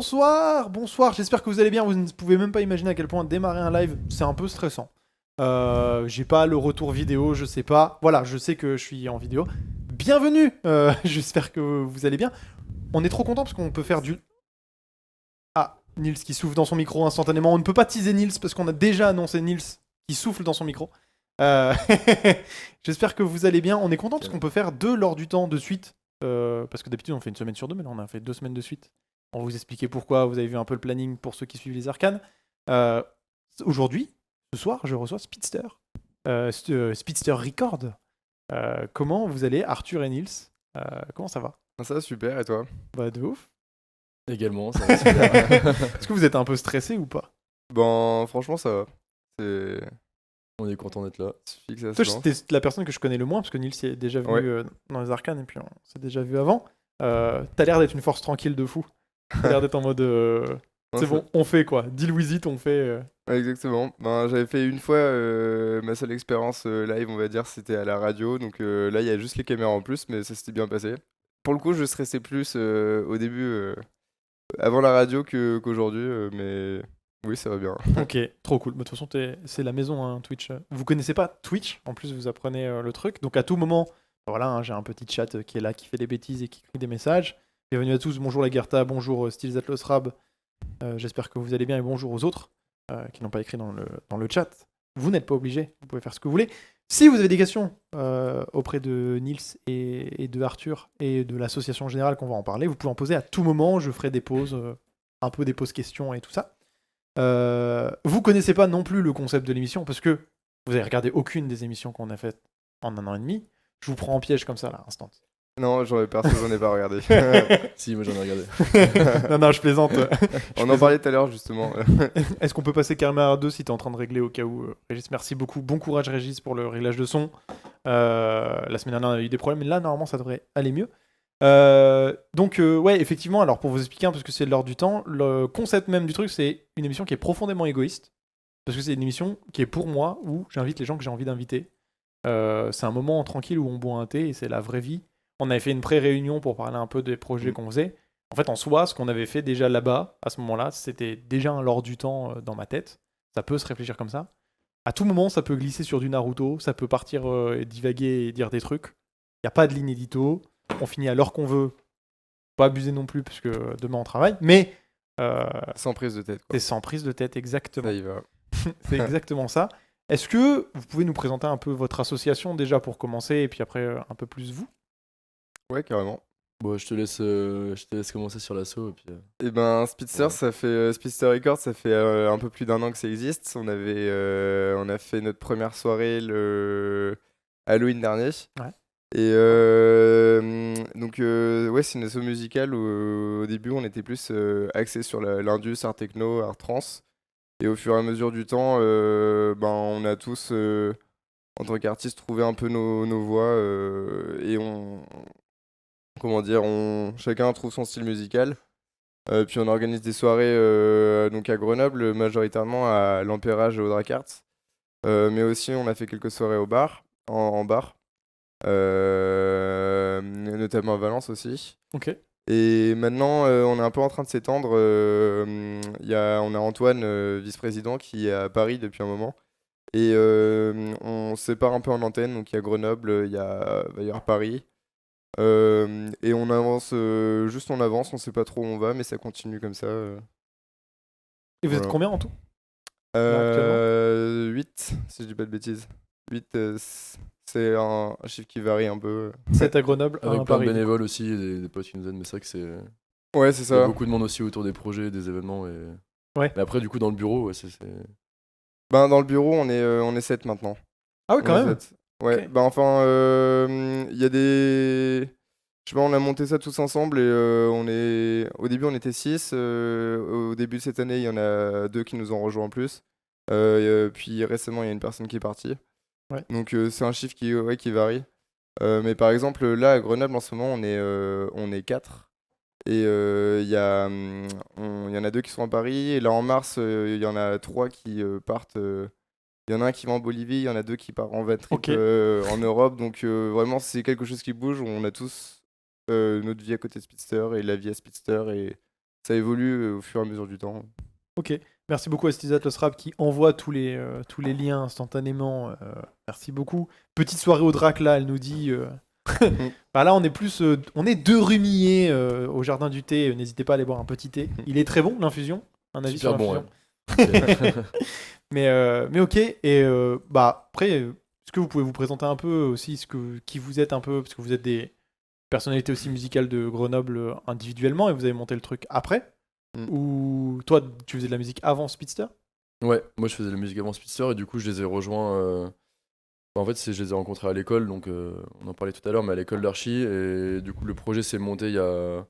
Bonsoir, j'espère que vous allez bien. Vous ne pouvez même pas imaginer à quel point démarrer un live, c'est un peu stressant. J'ai pas le retour vidéo, je sais pas. Voilà, je sais que je suis en vidéo. Bienvenue, j'espère que vous allez bien. On est trop content parce qu'on peut faire du... Ah, Nils qui souffle dans son micro instantanément. On ne peut pas teaser Nils parce qu'on a déjà annoncé Nils qui souffle dans son micro. Euh, J'espère que vous allez bien. On est content parce qu'on peut faire 2 lors du temps de suite. Parce que d'habitude on fait une semaine sur 2, mais là on a fait 2 semaines de suite. On va vous expliquer pourquoi, vous avez vu un peu le planning pour ceux qui suivent les arcanes. Euh, Aujourd'hui, ce soir, je reçois Speedster. Speedster Record. Comment vous allez, Arthur et Nils? Comment ça va? Ça va super, et toi? Bah de ouf. Également, ça va super. Est-ce que vous êtes un peu stressé ou pas? Bon, franchement, ça va. C'est... On est content d'être là. Il suffit que ça Toi, se lance. c'était la personne que je connais le moins, parce que Nils est déjà venu Ouais. dans les arcanes, et puis on s'est déjà vu avant. T'as l'air d'être une force tranquille de fou. T'as l'air d'être en mode... Non, c'est bon, on fait quoi. Deal with it, on fait... Ouais, exactement. Ben, j'avais fait une fois ma seule expérience live, on va dire, c'était à la radio. Donc là, il y a juste les caméras en plus, mais ça s'était bien passé. Pour le coup, je stressais plus au début, avant la radio qu'aujourd'hui, mais oui, ça va bien. Ok, trop cool. De toute façon, c'est la maison, hein, Twitch. Vous connaissez pas Twitch, en plus vous apprenez le truc. Donc à tout moment, voilà, hein, j'ai un petit chat qui est là, qui fait des bêtises et qui écrit des messages. Bienvenue à tous, bonjour la Gerta, bonjour Styles Atlas Rab. J'espère que vous allez bien et bonjour aux autres qui n'ont pas écrit dans le chat. Vous n'êtes pas obligés, vous pouvez faire ce que vous voulez. Si vous avez des questions auprès de Nils et de Arthur et de l'association générale qu'on va en parler, vous pouvez en poser à tout moment. Je ferai des pauses, un peu des pauses questions et tout ça. Vous connaissez pas non plus le concept de l'émission parce que vous avez regardé aucune des émissions qu'on a faites en 1 an et demi. Je vous prends en piège comme ça là, instant. Non, j'en ai pas regardé. Si, moi j'en ai regardé. non, je plaisante. On en parlait tout à l'heure, justement. Est-ce qu'on peut passer carrément à 2 si t'es en train de régler au cas où Régis, merci beaucoup. Bon courage Régis pour le réglage de son. La semaine dernière on a eu des problèmes, mais là normalement ça devrait aller mieux. Donc ouais, effectivement, alors pour vous expliquer parce que c'est l'heure du temps, le concept même du truc, c'est une émission qui est profondément égoïste. Parce que c'est une émission qui est pour moi, où j'invite les gens que j'ai envie d'inviter. C'est un moment tranquille où on boit un thé et c'est la vraie vie. On avait fait une pré-réunion pour parler un peu des projets qu'on faisait. En fait, en soi, ce qu'on avait fait déjà là-bas, à ce moment-là, c'était déjà un lors du temps dans ma tête. Ça peut se réfléchir comme ça. À tout moment, ça peut glisser sur du Naruto, ça peut partir divaguer et dire des trucs. Il n'y a pas de ligne édito. On finit à l'heure qu'on veut. Pas abuser non plus, parce que demain on travaille. Mais Sans prise de tête, quoi. c'est sans prise de tête, exactement. Ça y va. C'est exactement ça. Est-ce que vous pouvez nous présenter un peu votre association déjà pour commencer, et puis après un peu plus vous? Ouais, carrément. Bon, je te laisse commencer sur l'assaut. Et puis, Eh ben, Speedster, Ouais. ça fait Speedster Records, ça fait un peu plus d'1 an que ça existe. On a fait notre première soirée le Halloween dernier. Ouais. Et donc, ouais, c'est une asso musicale où au début, on était plus axé sur l'indus, art techno, art trance. Et au fur et à mesure du temps, ben, on a tous, en tant qu'artistes, trouvé un peu nos voix et comment dire, chacun trouve son style musical. Puis on organise des soirées donc à Grenoble, majoritairement à l'Ampérage et au Dracart. Mais aussi on a fait quelques soirées au bar, en bar. Notamment à Valence aussi. Ok. Et maintenant on est un peu en train de s'étendre. On a Antoine, vice-président, qui est à Paris depuis un moment. Et on se sépare un peu en antenne. Donc il y a Grenoble, va y avoir Paris. Et on avance, juste on avance, on sait pas trop où on va, mais ça continue comme ça. Et vous êtes Voilà. combien en tout? Là, actuellement 8, si je dis pas de bêtises. 8, c'est un chiffre qui varie un peu. 7 à Grenoble, 1 avec à plein Paris. de bénévoles aussi, et des potes qui nous aident. Mais c'est vrai que c'est. Ouais, c'est Il y a ça. beaucoup de monde aussi autour des projets, des événements. Ouais. Mais après, du coup, dans le bureau, ouais, c'est. Ben, dans le bureau, on est 7 maintenant. Ah oui, On quand est même. 7. Ouais, Ok. bah enfin, il y a des... Je sais pas, on a monté ça tous ensemble et au début on était 6. Au début de cette année, il y en a 2 qui nous ont rejoints en plus. Puis récemment, il y a une personne qui est partie. Ouais. Donc c'est un chiffre ouais, qui varie. Mais par exemple, là à Grenoble en ce moment, on est 4. Et il y en a 2 qui sont à Paris. Et là en mars, il y en a 3 qui partent. Il y en a un qui va en Bolivie, il y en a 2 qui partent en van trip Ok. en Europe. Donc vraiment, c'est quelque chose qui bouge. On a tous notre vie à côté de Speedster et la vie à Speedster. ça évolue au fur et à mesure du temps. Ok. Merci beaucoup à Stizat Rap qui envoie tous les liens instantanément. Merci beaucoup. Petite soirée au drac là, elle nous dit. Bah là, on est plus, on est deux rumillés au jardin du thé. N'hésitez pas à aller boire un petit thé. Il est très bon l'infusion. Un avis Super sur bon, l'infusion. Mais ok. Et bah après, est-ce que vous pouvez vous présenter un peu aussi qui vous êtes un peu, parce que vous êtes des personnalités aussi musicales de Grenoble individuellement et vous avez monté le truc après. Ou toi, tu faisais de la musique avant Speedster? Ouais, moi je faisais de la musique avant Speedster et du coup je les ai rejoints. En fait, je les ai rencontrés à l'école, donc on en parlait tout à l'heure, mais à l'école d'archi. Et du coup, le projet s'est monté il y a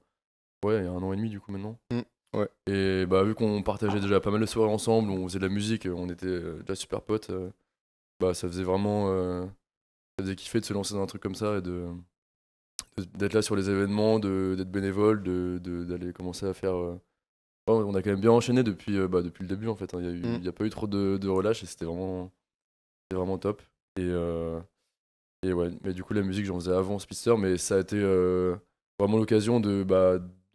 1 an et demi du coup maintenant. Ouais. Et bah, vu qu'on partageait déjà pas mal de soirées ensemble, on faisait de la musique, on était déjà super potes, bah, ça faisait vraiment. Ça faisait kiffer de se lancer dans un truc comme ça et d'être là sur les événements, d'être bénévole, d'aller commencer à faire. Ouais, on a quand même bien enchaîné depuis le début en fait, hein. Il y a pas eu trop de relâche et c'était vraiment top. Et ouais, mais du coup la musique j'en faisais avant Speedster, mais ça a été vraiment l'occasion de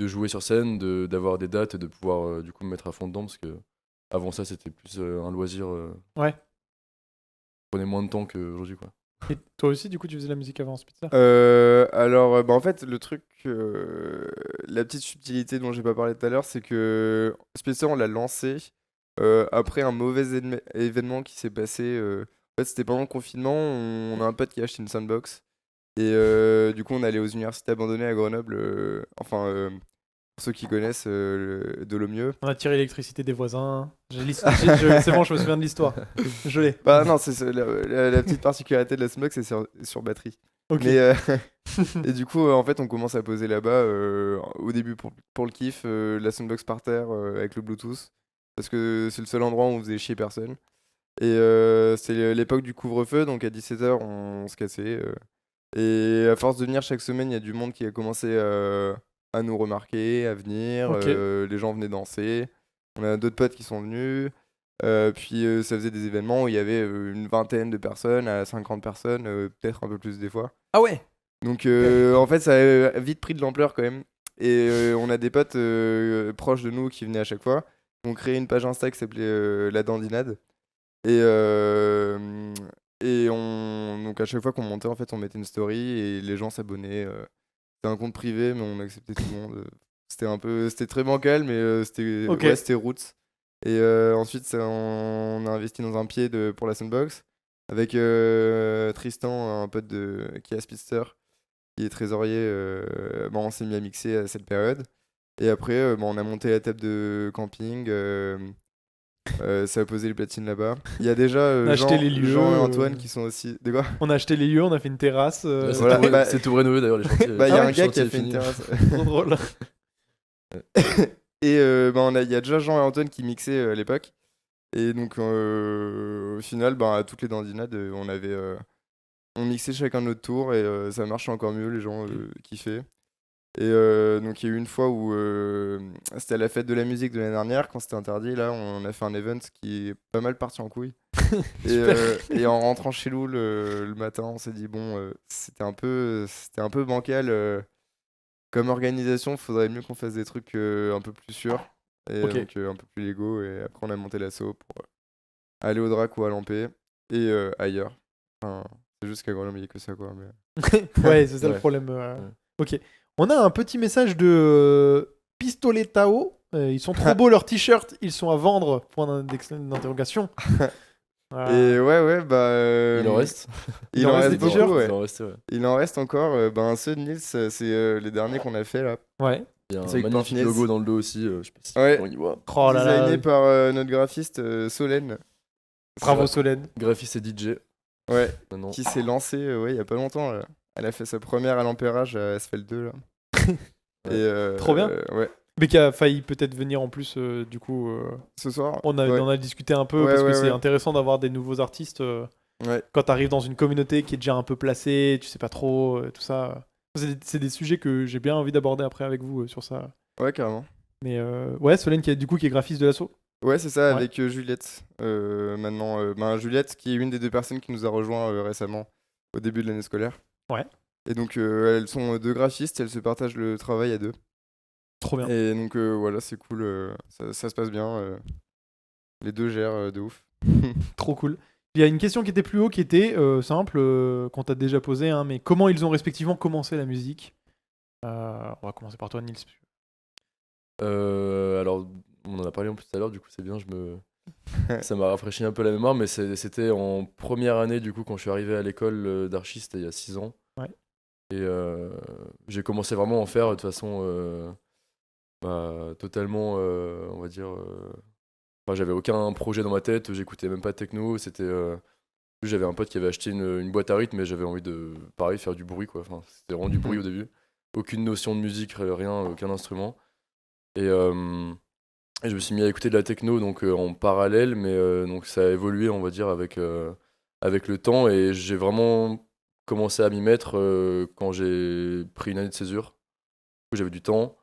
jouer sur scène, d'avoir des dates et de pouvoir du coup me mettre à fond dedans parce que avant ça c'était plus un loisir. Ouais. Ça prenait moins de temps qu'aujourd'hui quoi. Et toi aussi, du coup, tu faisais de la musique avant Speedster? Alors, en fait, le truc, la petite subtilité dont j'ai pas parlé tout à l'heure, c'est que Spencer, on l'a lancé après un mauvais événement qui s'est passé. En fait, c'était pendant le confinement. On a un pote qui a acheté une sandbox. Et du coup, on est allé aux universités abandonnées à Grenoble. Pour ceux qui connaissent de l'Omieux. On a tiré l'électricité des voisins. C'est bon, je me souviens de l'histoire. Je l'ai. Bah non, c'est la petite particularité de la sandbox, c'est sur batterie. Ok. Mais et du coup, en fait, on commence à poser là-bas au début pour le kiff, la soundbox par terre avec le Bluetooth, parce que c'est le seul endroit où on faisait chier personne. Et c'est l'époque du couvre-feu, donc à 17h, on se cassait. Et à force de venir chaque semaine, il y a du monde qui a commencé à nous remarquer, à venir. Ok. Les gens venaient danser. On a d'autres potes qui sont venus. Puis ça faisait des événements où il y avait une vingtaine de personnes à 50 personnes, peut-être un peu plus des fois. Ah ouais. Donc en fait, ça a vite pris de l'ampleur quand même. Et on a des potes proches de nous qui venaient à chaque fois. On créé une page Insta qui s'appelait La Dandinade. Et, donc à chaque fois qu'on montait, en fait, on mettait une story et les gens s'abonnaient. C'était un compte privé, mais on acceptait tout le monde. C'était très bancal, mais Ok. ouais, c'était roots. Et ensuite, on a investi dans un pied pour la sandbox avec Tristan, un pote qui est à Speedster, qui est trésorier. On s'est mis à mixer à cette période. Et après, on a monté la table de camping. Ça a posé les platines là-bas. Il y a déjà On a acheté les lieux, Jean et Antoine qui sont aussi. De quoi? On a acheté les lieux, on a fait une terrasse. Ouais, c'est Voilà, tout, bah- c'est tout rénové d'ailleurs les chantiers. Bah, il y a ouais, un le gars qui chantier a est fait une fini. terrasse. Trop drôle. Et il y a déjà Jean et Antoine qui mixaient à l'époque. Et donc, au final, à toutes les dandinades, on mixait chacun notre tour et ça marchait encore mieux, les gens kiffaient. Et donc, il y a eu une fois où c'était à la fête de la musique de l'année dernière, quand c'était interdit. Là, on a fait un event qui est pas mal parti en couille. Et en rentrant chez nous le matin, on s'est dit, bon, c'était un peu bancal. Comme organisation, faudrait mieux qu'on fasse des trucs un peu plus sûrs et Ok. donc un peu plus légaux. Et après, on a monté l'assaut pour aller au Drac ou à Lampé et ailleurs. Enfin, c'est juste qu'à Grenoble, il n'y a que ça, quoi. Mais... Ouais, c'est ça le Ouais. problème. Ouais. Ok. On a un petit message de Pistolet Tao. Ils sont trop beaux leurs t-shirts. Ils sont à vendre. Point d'interrogation. Et ouais, Il en reste. Il en reste des beaucoup, t-shirts ouais. Il en reste, ouais. Il en reste encore. Ceux de Nils, c'est les derniers qu'on a fait là. Ouais. Il y a un C'est avec magnifique Pince. logo dans le dos aussi. Je sais pas si Ouais. on y voit. Oh là là. Designé par notre graphiste Solène. Bravo Solène. Graphiste et DJ. Ouais. Maintenant. Qui s'est lancée il y a pas longtemps. Là. Elle a fait sa première à l'ampérage à Asphalt 2 là. Et, Trop bien. Ouais. Mais qui a failli peut-être venir en plus, du coup. Ce soir. On ouais. en a discuté un peu Ouais, parce que ouais, c'est ouais. intéressant d'avoir des nouveaux artistes. Ouais. Quand tu arrives dans une communauté qui est déjà un peu placée, tu sais pas trop, tout ça. C'est des sujets que j'ai bien envie d'aborder après avec vous sur ça. Ouais, carrément. Mais ouais, Solène qui est graphiste de l'assaut. Ouais, c'est ça, Ouais. avec Juliette. Maintenant, Juliette, qui est une des deux personnes qui nous a rejoint récemment, au début de l'année scolaire. Ouais. Et donc, elles sont deux graphistes, elles se partagent le travail à deux. Trop bien. Et donc voilà, c'est cool, ça se passe bien. Les deux gèrent de ouf. Trop cool. Il y a une question qui était plus haut, qui était simple, qu'on t'a déjà posée, hein, mais comment ils ont respectivement commencé la musique? On va commencer par toi, Nils. Alors, on en a parlé en plus tout à l'heure, du coup, c'est bien, ça m'a rafraîchi un peu la mémoire, mais c'était en première année, du coup, quand je suis arrivé à l'école d'archi, c'était il y a 6 ans. Ouais. Et j'ai commencé vraiment à en faire de façon totalement, on va dire. Enfin, j'avais aucun projet dans ma tête, j'écoutais même pas de techno. J'avais un pote qui avait acheté une boîte à rythme et j'avais envie de, pareil, faire du bruit, quoi. Enfin, c'était vraiment du bruit au début. Aucune notion de musique, rien, aucun instrument. Et je me suis mis à écouter de la techno donc en parallèle, mais donc ça a évolué, on va dire, avec le temps. Et j'ai vraiment commencé à m'y mettre quand j'ai pris une année de césure. Du coup, j'avais du temps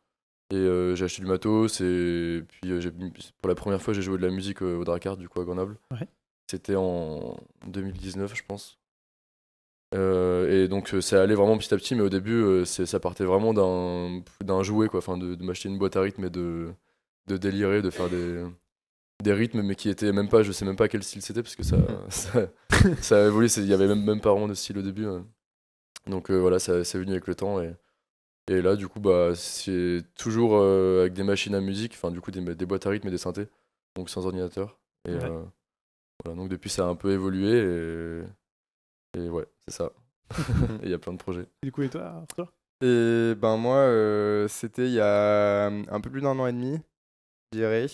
et j'ai acheté du matos. Et puis, pour la première fois, j'ai joué de la musique au Drakkar, du coup, à Grenoble. Ouais. C'était en 2019, je pense. Et donc, c'est allé vraiment petit à petit, mais au début, ça partait vraiment d'un jouet, quoi. Enfin, de m'acheter une boîte à rythme et de délirer, de faire des rythmes, mais qui étaient même pas, je sais même pas quel style c'était, parce que ça a évolué, il y avait même pas vraiment de style au début. Donc voilà, c'est venu avec le temps. Et là, du coup, bah, c'est toujours avec des machines à musique, enfin, du coup, des boîtes à rythme et des synthés, donc sans ordinateur. Et Ouais. voilà, donc depuis, ça a un peu évolué, et ouais, c'est ça. Et il y a plein de projets. Du coup, et toi, Arthur? Et ben moi, c'était il y a un peu plus d'un an et demi, je dirais.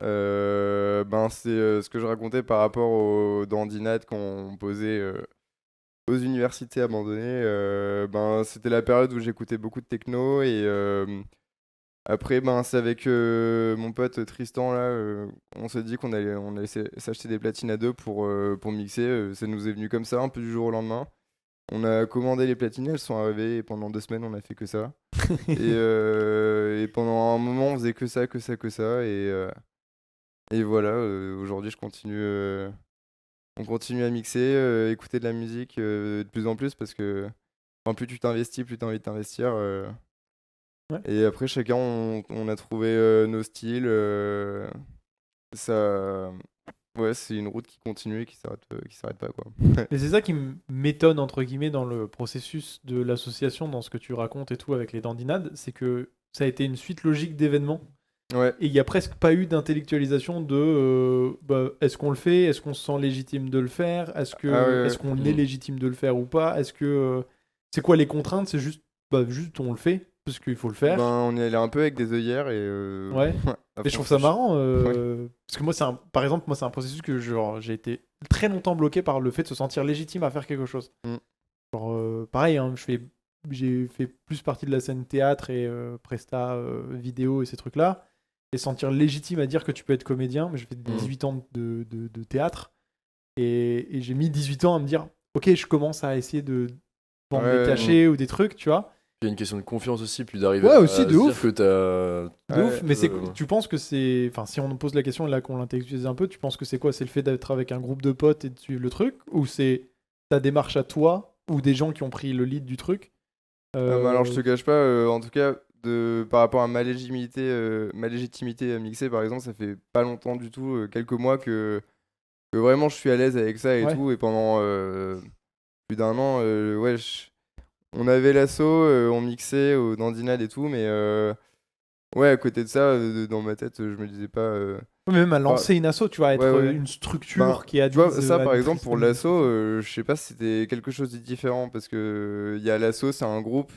Ben c'est ce que je racontais par rapport aux dandinades qu'on posait aux universités abandonnées. Ben c'était la période où j'écoutais beaucoup de techno et après ben c'est avec mon pote Tristan là, on s'est dit on allait s'acheter des platines à deux pour mixer. Ça nous est venu comme ça, un peu du jour au lendemain. On a commandé les platines, elles sont arrivées et pendant 2 semaines on a fait que ça. Et pendant un moment on faisait que ça, que ça, que ça. Et voilà, aujourd'hui on continue à mixer, écouter de la musique de plus en plus parce que plus tu t'investis, plus tu as envie de t'investir. Ouais. Et après chacun on a trouvé nos styles. Ça, ouais, c'est une route qui continue et qui s'arrête pas quoi. Mais c'est ça qui m'étonne, entre guillemets, dans le processus de l'association, dans ce que tu racontes et tout avec les dandinades, c'est que ça a été une suite logique d'événements. Ouais. Et il n'y a presque pas eu d'intellectualisation de est-ce qu'on le fait, est-ce qu'on se sent légitime de le faire, est-ce qu'on est légitime de le faire ou pas, c'est quoi les contraintes, c'est juste on le fait parce qu'il faut le faire. Ben, on y allait un peu avec des œillères et Ouais. Et je trouve ça marrant parce que moi par exemple c'est un processus que j'ai été très longtemps bloqué par le fait de se sentir légitime à faire quelque chose. Pareil, hein, j'ai fait plus partie de la scène théâtre et presta vidéo et ces trucs là. Et sentir légitime à dire que tu peux être comédien. Mais j'ai fait 18 ans de théâtre. Et j'ai mis 18 ans à me dire, ok, je commence à essayer de vendre des cachets ou des trucs, tu vois. Il y a une question de confiance aussi, puis d'arriver Ouais, à aussi, se de dire ouf. que t'as... De ouf, mais tu penses que c'est... Enfin, si on nous pose la question, là, qu'on l'intellectualise un peu, tu penses que c'est quoi? C'est le fait d'être avec un groupe de potes et de suivre le truc? Ou c'est ta démarche à toi? Ou des gens qui ont pris le lead du truc? Alors je te cache pas, en tout cas, par rapport à ma légitimité à mixer par exemple, ça fait pas longtemps du tout, quelques mois que vraiment je suis à l'aise avec ça et Ouais. tout. Et pendant plus d'un an, ouais, on avait l'assaut, on mixait au dandinade et tout, mais ouais, à côté de ça, dans ma tête, je me disais pas. Mais même à lancer une asso, tu vois, être ouais. une structure qui a Tu vois, ça par exemple pour l'assaut, je sais pas si c'était quelque chose de différent parce que il y a l'assaut, c'est un groupe,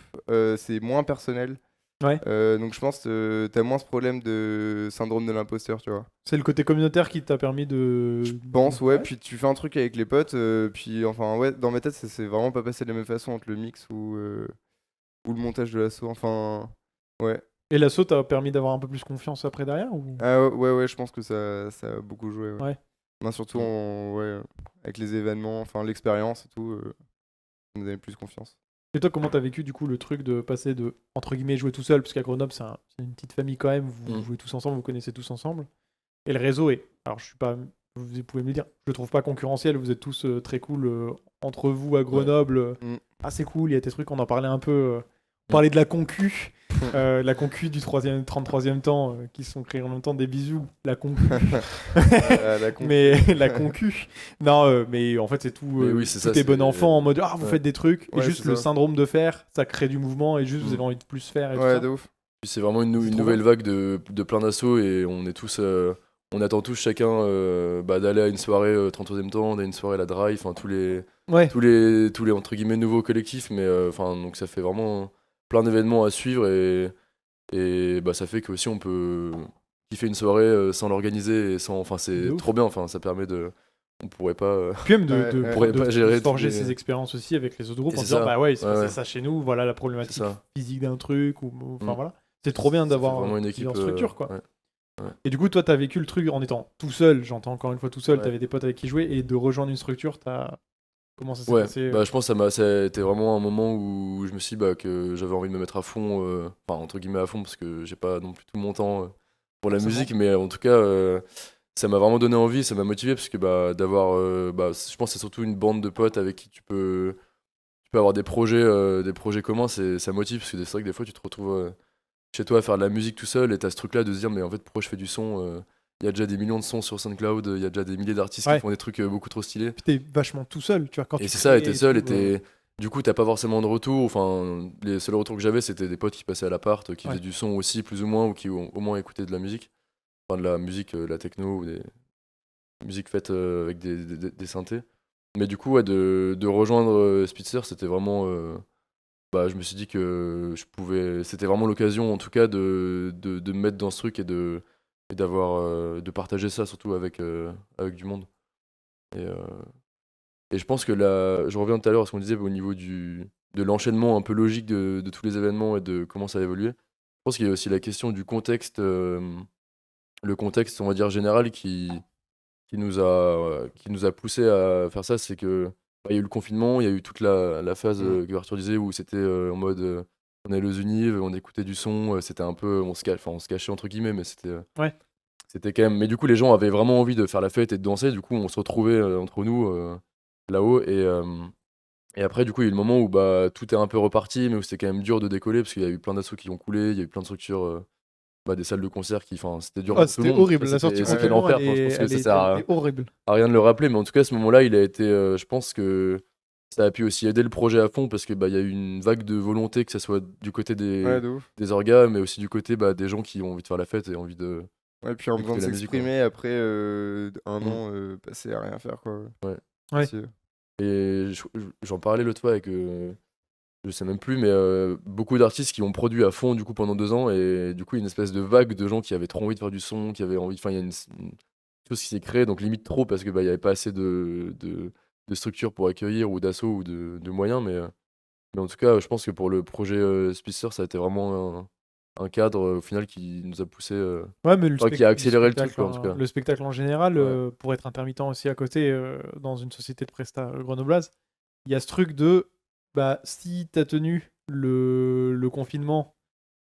c'est moins personnel. Ouais. Donc je pense que t'as moins ce problème de syndrome de l'imposteur, tu vois. C'est le côté communautaire qui t'a permis de... Je pense, ouais, puis tu fais un truc avec les potes, puis enfin, ouais, dans ma tête, ça s'est vraiment pas passé de la même façon entre le mix ou le montage de l'assaut, enfin, ouais. Et l'assaut t'a permis d'avoir un peu plus confiance après derrière ou... Ah ouais, je pense que ça a beaucoup joué, ouais. Ouais. Ben, surtout avec les événements, enfin l'expérience et tout, ça nous avait plus confiance. Et toi, comment t'as vécu du coup le truc de passer de, entre guillemets, jouer tout seul, parce qu'à Grenoble, c'est une petite famille quand même, vous jouez tous ensemble, vous connaissez tous ensemble. Et le réseau est, alors je suis pas, vous pouvez me le dire, je le trouve pas concurrentiel, vous êtes tous très cool entre vous à Grenoble. Ah, c'est cool, il y a des trucs, on en parlait un peu, on parlait de la concu. La concu du 33e temps, qui se sont créés en même temps, des bisous, la concu. La con- Mais la concu. Non, mais en fait, c'est tout. Mais oui, c'est tout ça, est bon c'est- enfant en mode vous ouais. faites des trucs, et Ouais, juste c'est le ça. syndrome de faire, ça crée du mouvement, et juste vous Mm. avez envie de plus faire. Et tout Ouais, ça. de ouf. Puis c'est vraiment une C'est trop nouvelle vague de plein d'assauts et on est tous. On attend tous chacun d'aller à une soirée 33e temps, d'aller à une soirée à la Drive, enfin tous les Ouais. entre guillemets nouveaux collectifs, mais enfin donc ça fait vraiment plein d'événements à suivre et bah ça fait que aussi on peut kiffer une soirée sans l'organiser et sans, enfin De c'est ouf. trop bien, enfin ça permet de, on pourrait pas. Puis même Ouais, ouais. Pourrait pas gérer de forger tous les- ces expériences aussi avec les autres groupes Et en c'est disant ça. bah ouais, il s'est Ouais, passé ouais. ça chez nous, voilà la C'est problématique ça. physique d'un truc, ou enfin Mm. voilà. C'est trop bien Ça fait d'avoir vraiment une équipe plusieurs structures, quoi. ouais. Et du coup, toi, t'as vécu le truc en étant tout seul, j'entends encore une fois tout seul, Ouais. t'avais des potes avec qui jouer, et de rejoindre une structure, comment ça s'est Ouais, passé bah, je pense que ça a été vraiment un moment où je me suis dit que j'avais envie de me mettre à fond, enfin entre guillemets à fond, parce que j'ai pas non plus tout mon temps pour la Forcément. musique, mais en tout cas, ça m'a vraiment donné envie, ça m'a motivé, parce que d'avoir, je pense que c'est surtout une bande de potes avec qui tu peux avoir des projets communs, ça motive, parce que c'est vrai que des fois tu te retrouves chez toi à faire de la musique tout seul, et t'as ce truc-là de se dire, mais en fait, pourquoi je fais du son il y a déjà des millions de sons sur SoundCloud, il y a déjà des milliers d'artistes Ouais. qui font des trucs beaucoup trop stylés. Puis t'es vachement tout seul, tu vois, quand Et tu c'est ça, et crées t'es seul, tout, du coup, t'as pas forcément de retour. Enfin, les seuls retours que j'avais, c'était des potes qui passaient à l'appart, qui Ouais. faisaient du son aussi, plus ou moins, ou qui ont au moins écouté de la musique. Enfin, de la musique, la techno, ou des musiques faites avec des synthés. Mais du coup, ouais, de rejoindre Spitzer, c'était vraiment. Je me suis dit que c'était vraiment l'occasion, en tout cas, de me mettre dans ce truc et de partager ça, surtout avec du monde. Et je pense que là, je reviens tout à l'heure à ce qu'on disait au niveau de l'enchaînement un peu logique de tous les événements et de comment ça a évolué. Je pense qu'il y a aussi la question du contexte, le contexte, on va dire, général qui nous a poussé à faire ça. C'est que il y a eu le confinement, il y a eu toute la phase que Arthur disait où c'était en mode on allait aux unives, on écoutait du son, c'était un peu, on se cachait entre guillemets, mais Ouais. c'était quand même. Mais du coup, les gens avaient vraiment envie de faire la fête et de danser, du coup, on se retrouvait entre nous. Là-haut et après du coup il y a eu le moment où tout est un peu reparti mais où c'était quand même dur de décoller parce qu'il y a eu plein d'assauts qui ont coulé, il y a eu plein de structures des salles de concert qui, enfin c'était dur Ah, pour tout le c'était monde. horrible, Ça, la sortie c'était confinement, l'enfer. elle Enfin, je pense que ça sert elle était horrible. à rien de le rappeler, mais en tout cas à ce moment-là il a été je pense que ça a pu aussi aider le projet à fond parce que il y a eu une vague de volonté, que ce soit du côté Ouais, de ouf. des orgas mais aussi du côté des gens qui ont envie de faire la fête et envie de Ouais, puis en besoin de d'écouter la musique, quoi. s'exprimer après un Mm. an passé à rien faire, quoi. Ouais. Ouais. Aussi. Et j'en parlais l'autre fois avec, je sais même plus, mais beaucoup d'artistes qui ont produit à fond du coup pendant 2 ans, et du coup une espèce de vague de gens qui avaient trop envie de faire du son, qui avaient envie, enfin il y a une chose qui s'est créée, donc limite trop parce que il y avait pas assez de structures pour accueillir ou d'assauts ou de moyens, mais en tout cas je pense que pour le projet Spitzer ça a été vraiment un cadre au final qui nous a poussé, Ouais, mais qui a accéléré le truc, spectacle, quoi, en tout cas. le spectacle en général, Ouais. pour être intermittent aussi à côté, dans une société de presta grenobloise, il y a ce truc de si t'as tenu le confinement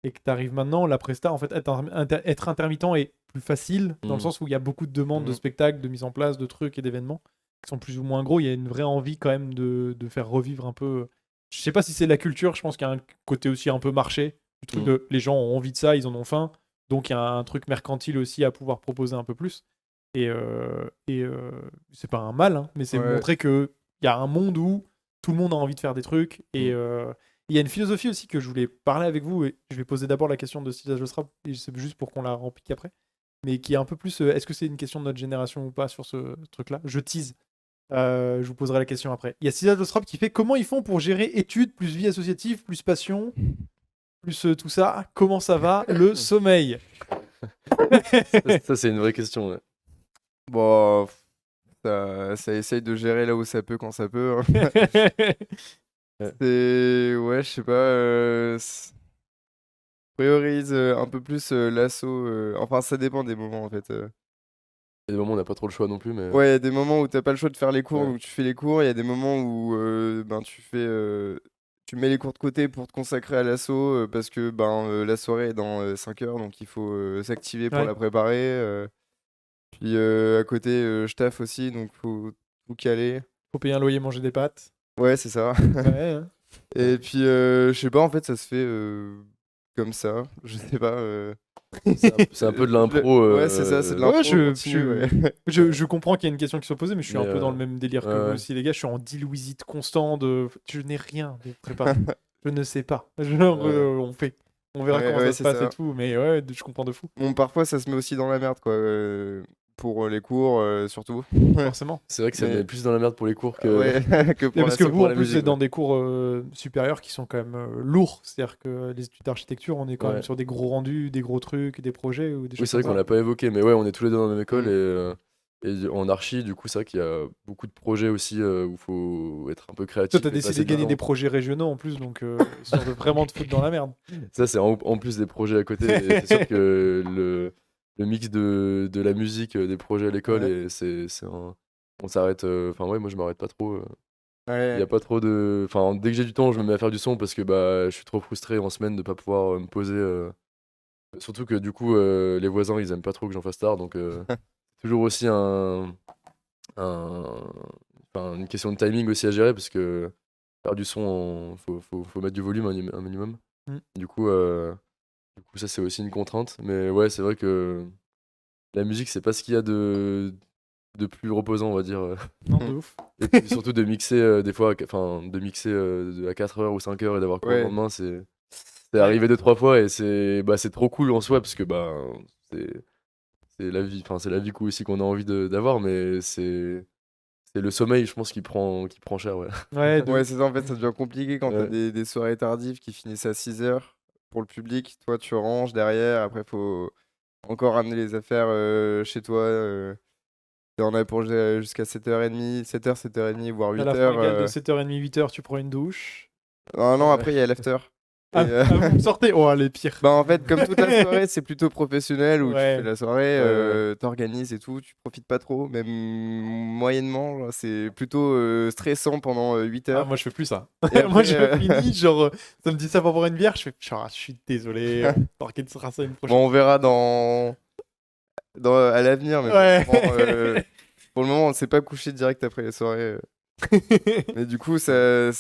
et que t'arrives maintenant, la presta, en fait, être intermittent est plus facile, dans le Mm. sens où il y a beaucoup de demandes de Mhm. spectacles, de mise en place, de trucs et d'événements qui sont plus ou moins gros. Il y a une vraie envie quand même de faire revivre un peu. Je sais pas si c'est la culture, je pense qu'il y a un côté aussi un peu marché, du truc Mm. de les gens ont envie de ça, ils en ont faim. Donc il y a un truc mercantile aussi à pouvoir proposer un peu plus. Et c'est pas un mal, hein, mais c'est Ouais. montrer qu'il y a un monde où tout le monde a envie de faire des trucs. Et Mm. il y a une philosophie aussi que je voulais parler avec vous. Et je vais poser d'abord la question de Steve Ajostrap, et c'est juste pour qu'on la remplique après. Mais qui est un peu plus. Est-ce que c'est une question de notre génération ou pas sur ce truc-là? Je tease. Je vous poserai la question après. Il y a Steve Ajostrap qui fait comment ils font pour gérer études, plus vie associative, plus passion, plus tout ça. Comment ça va le sommeil? Ça c'est une vraie question. Ouais. Bon, ça essaye de gérer là où ça peut quand ça peut, hein. Ouais, je sais pas. Priorise un peu plus l'assaut. Enfin, ça dépend des moments en fait. Il y a des moments où on n'a pas trop le choix non plus, mais Ouais, il y a des moments où t'as pas le choix de faire les cours, Ouais. donc tu fais les cours. Il y a des moments où tu mets les cours de côté pour te consacrer à l'assaut parce que la soirée est dans 5 heures, donc il faut s'activer pour Ouais. la préparer. Puis à côté, je taffe aussi, donc faut tout caler. Faut payer un loyer, manger des pâtes. Ouais, c'est ça. Ouais, hein. Et puis, je sais pas, en fait, ça se fait comme ça, je sais pas. C'est un peu de l'impro. Ouais, c'est ça, c'est de l'impro Ouais, continue, ouais. je comprends qu'il y a une question qui soit posée, mais je suis Mais, un peu dans le même délire que ouais, vous ouais. aussi, les gars. Je suis en deal with it constant de. Je n'ai rien de préparé. Je ne sais pas. Genre, Ouais. on fait. On verra Ouais, comment ouais, ça se c'est passe ça. et tout, mais ouais, je comprends de fou, Bon, parfois, ça se met aussi dans la merde, quoi. Pour les cours, surtout. forcément. C'est vrai que ça Mais- met plus dans la merde pour les cours que. Ouais, que Et pour parce la que que vous, pour en la plus, musique, c'est dans ouais. des cours supérieurs qui sont quand même lourds. C'est-à-dire que les études d'architecture, on est quand même Ouais. sur des gros rendus, des gros trucs, des projets ou des Oui, choses c'est vrai comme qu'on ça. l'a pas évoqué, mais ouais, on est tous les deux dans la même école Mm. et en archi, du coup, c'est vrai qu'il y a beaucoup de projets aussi où il faut être un peu Toi, créatif t'as et décidé passer de du gagner des temps. projets régionaux en plus, donc histoire de vraiment te foutre dans la merde. Ça, c'est en plus des projets à côté. Et c'est sûr que le mix de la musique, des projets à l'école, Ouais. et on s'arrête. Enfin, ouais, moi, je m'arrête pas trop. Il y Ouais. a pas trop de. Enfin, dès que j'ai du temps, je me mets à faire du son parce que bah, je suis trop frustré en semaine de pas pouvoir me poser. Surtout que du coup, les voisins, ils aiment pas trop que j'en fasse tard. Donc, toujours aussi un- une question de timing aussi à gérer parce que faire du son, faut mettre du volume un minimum. Mm. Du coup, ça, c'est aussi une contrainte. Mais ouais, c'est vrai que la musique, c'est pas ce qu'il y a de plus reposant, on va dire. Non, de ouf. Et puis surtout de mixer des fois, enfin, de mixer à 4 heures ou 5 heures et d'avoir cours le Ouais. lendemain, c'est Ouais. arrivé 2-3 fois et c'est trop cool en soi parce que bah, c'est la vie, enfin, c'est la vie aussi qu'on a envie d'avoir, mais c'est le sommeil, je pense, qui prend cher, ouais. Ouais, de Ouais, ouf. c'est ça, en fait, ça devient compliqué quand t'as Ouais. des soirées tardives qui finissent à 6 heures pour le public. Toi, tu ranges derrière. Après, faut encore ramener les affaires chez toi. T'en as pour jusqu'à 7h30, 7h, 7h30, voire À la 8h. fringale de 7h30, 8h, tu prends une douche. Non, non, Euh, après, il y a l'after. Et, Ah, vous me sortez? Oh, les pires. bah, en fait, comme toute la soirée, c'est plutôt professionnel où tu fais Ouais. la soirée, Ouais. t'organises et tout, tu profites pas trop, même moyennement. Genre, c'est plutôt stressant pendant 8 Ah, heures. moi, je fais plus ça. Et Moi, après, je finis, genre, ça me dit ça va boire une bière, je fais, genre, je suis désolé, on organisera ça une prochaine bon, on fois. verra à l'avenir, mais Ouais. pour le moment, on ne s'est pas couché direct après les soirées. Mais du coup, ça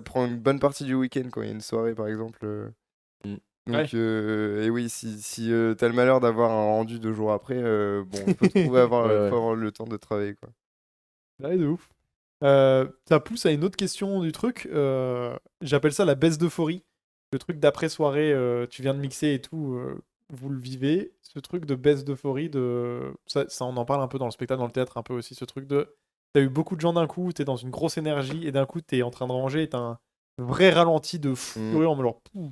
prend une bonne partie du week-end quand il y a une soirée, par exemple. Mm. Donc, Ouais. et oui, si t'as le malheur d'avoir un rendu 2 jours après, bon, il faut trouver Ouais, faut ouais. avoir le temps de travailler, quoi. Ouais, de ouf. Ça pousse à une autre question du truc. J'appelle ça la baisse d'euphorie. Le truc d'après-soirée, tu viens de mixer et tout, vous le vivez. Ce truc de baisse d'euphorie, ça, on en parle un peu dans le spectacle, dans le théâtre, un peu aussi. Ce truc de. T'as eu beaucoup de gens d'un coup, t'es dans une grosse énergie, et d'un coup, t'es en train de ranger, et t'as un vrai ralenti de Mm. furieux en genre. Pouf.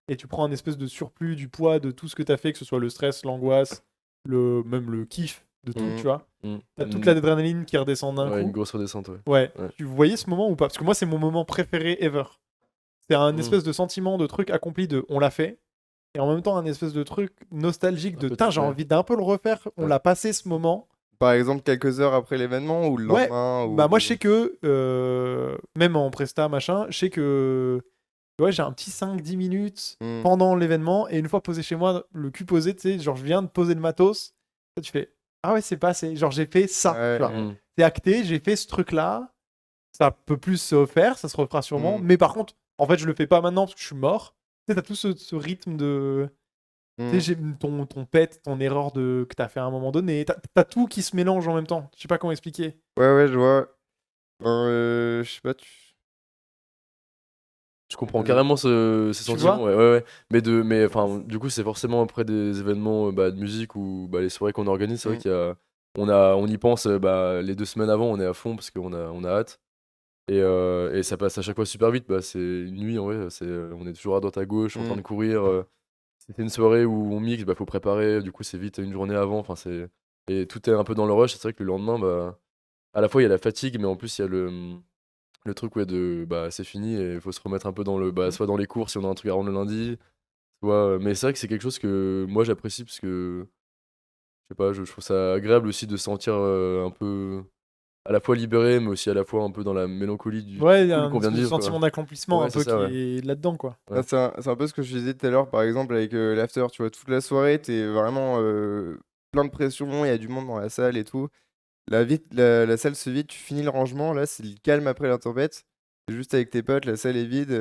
Et tu prends un espèce de surplus du poids de tout ce que t'as fait, que ce soit le stress, l'angoisse, même le kiff de tout, tu Mm. vois. Mm. T'as toute l'adrénaline qui redescend d'un Ouais, une coup. grosse redescente, ouais. Ouais, Ouais. tu voyais ce moment ou pas? Parce que moi, c'est mon moment préféré ever. C'est un Mm. espèce de sentiment de truc accompli de on l'a fait, et en même temps un espèce de truc nostalgique Un de peu tain, j'ai ouais. envie d'un peu le refaire, on Ouais. l'a passé ce moment. Par exemple, quelques heures après l'événement ou le Ouais, lendemain bah moi ou... je sais que, même en presta, machin, je sais que ouais, j'ai un petit 5-10 minutes Mm. pendant l'événement, et une fois posé chez moi, le cul posé, tu sais, genre je viens de poser le matos, là, tu fais ah ouais, c'est passé, genre j'ai fait ça, Ouais, tu vois. Mm. C'est acté, j'ai fait ce truc-là, ça peut plus se faire, ça se refera sûrement. Mm. Mais par contre, en fait, je le fais pas maintenant parce que je suis mort. Tu sais, t'as tout ce rythme de. Tu sais, Mm. j'ai ton pet, ton erreur que t'as fait à un moment donné. T'as tout qui se mélange en même temps. Je sais pas comment expliquer. Ouais, ouais, je vois. Je sais pas, Je comprends carrément ces Tu sentiments, vois? ouais, ouais, ouais. Mais enfin, du coup, c'est forcément après des événements bah, de musique ou bah, les soirées qu'on organise, c'est vrai Mm. qu'il y a, on y pense bah, les 2 semaines avant, on est à fond parce on a hâte. Et ça passe à chaque fois super vite, bah, c'est une nuit en vrai, on est toujours à droite à gauche, en train Mm. de courir. Si c'est une soirée où on mixe, bah, faut préparer, du coup, c'est vite une journée avant, enfin, et tout est un peu dans le rush, c'est vrai que le lendemain, bah, à la fois il y a la fatigue, mais en plus il y a le truc ouais, bah, c'est fini et il faut se remettre un peu Mm. soit dans les cours si on a un truc à rendre le lundi, soit, mais c'est vrai que c'est quelque chose que moi j'apprécie parce que, je sais pas, je trouve ça agréable aussi de se sentir un peu à la fois libéré, mais aussi à la fois un peu dans la mélancolie du Ouais, truc il y a cool un qu'on vient de espèce de vivre, sentiment quoi. d'accomplissement Ouais, un c'est peu ça, qui ouais. est là-dedans, quoi. Ouais. C'est un peu ce que je disais tout à l'heure, par exemple, avec l'after, tu vois, toute la soirée, t'es vraiment plein de pression, il y a du monde dans la salle et tout. La salle se vide, tu finis le rangement, là, c'est le calme après la tempête. T'es juste avec tes potes, la salle est vide,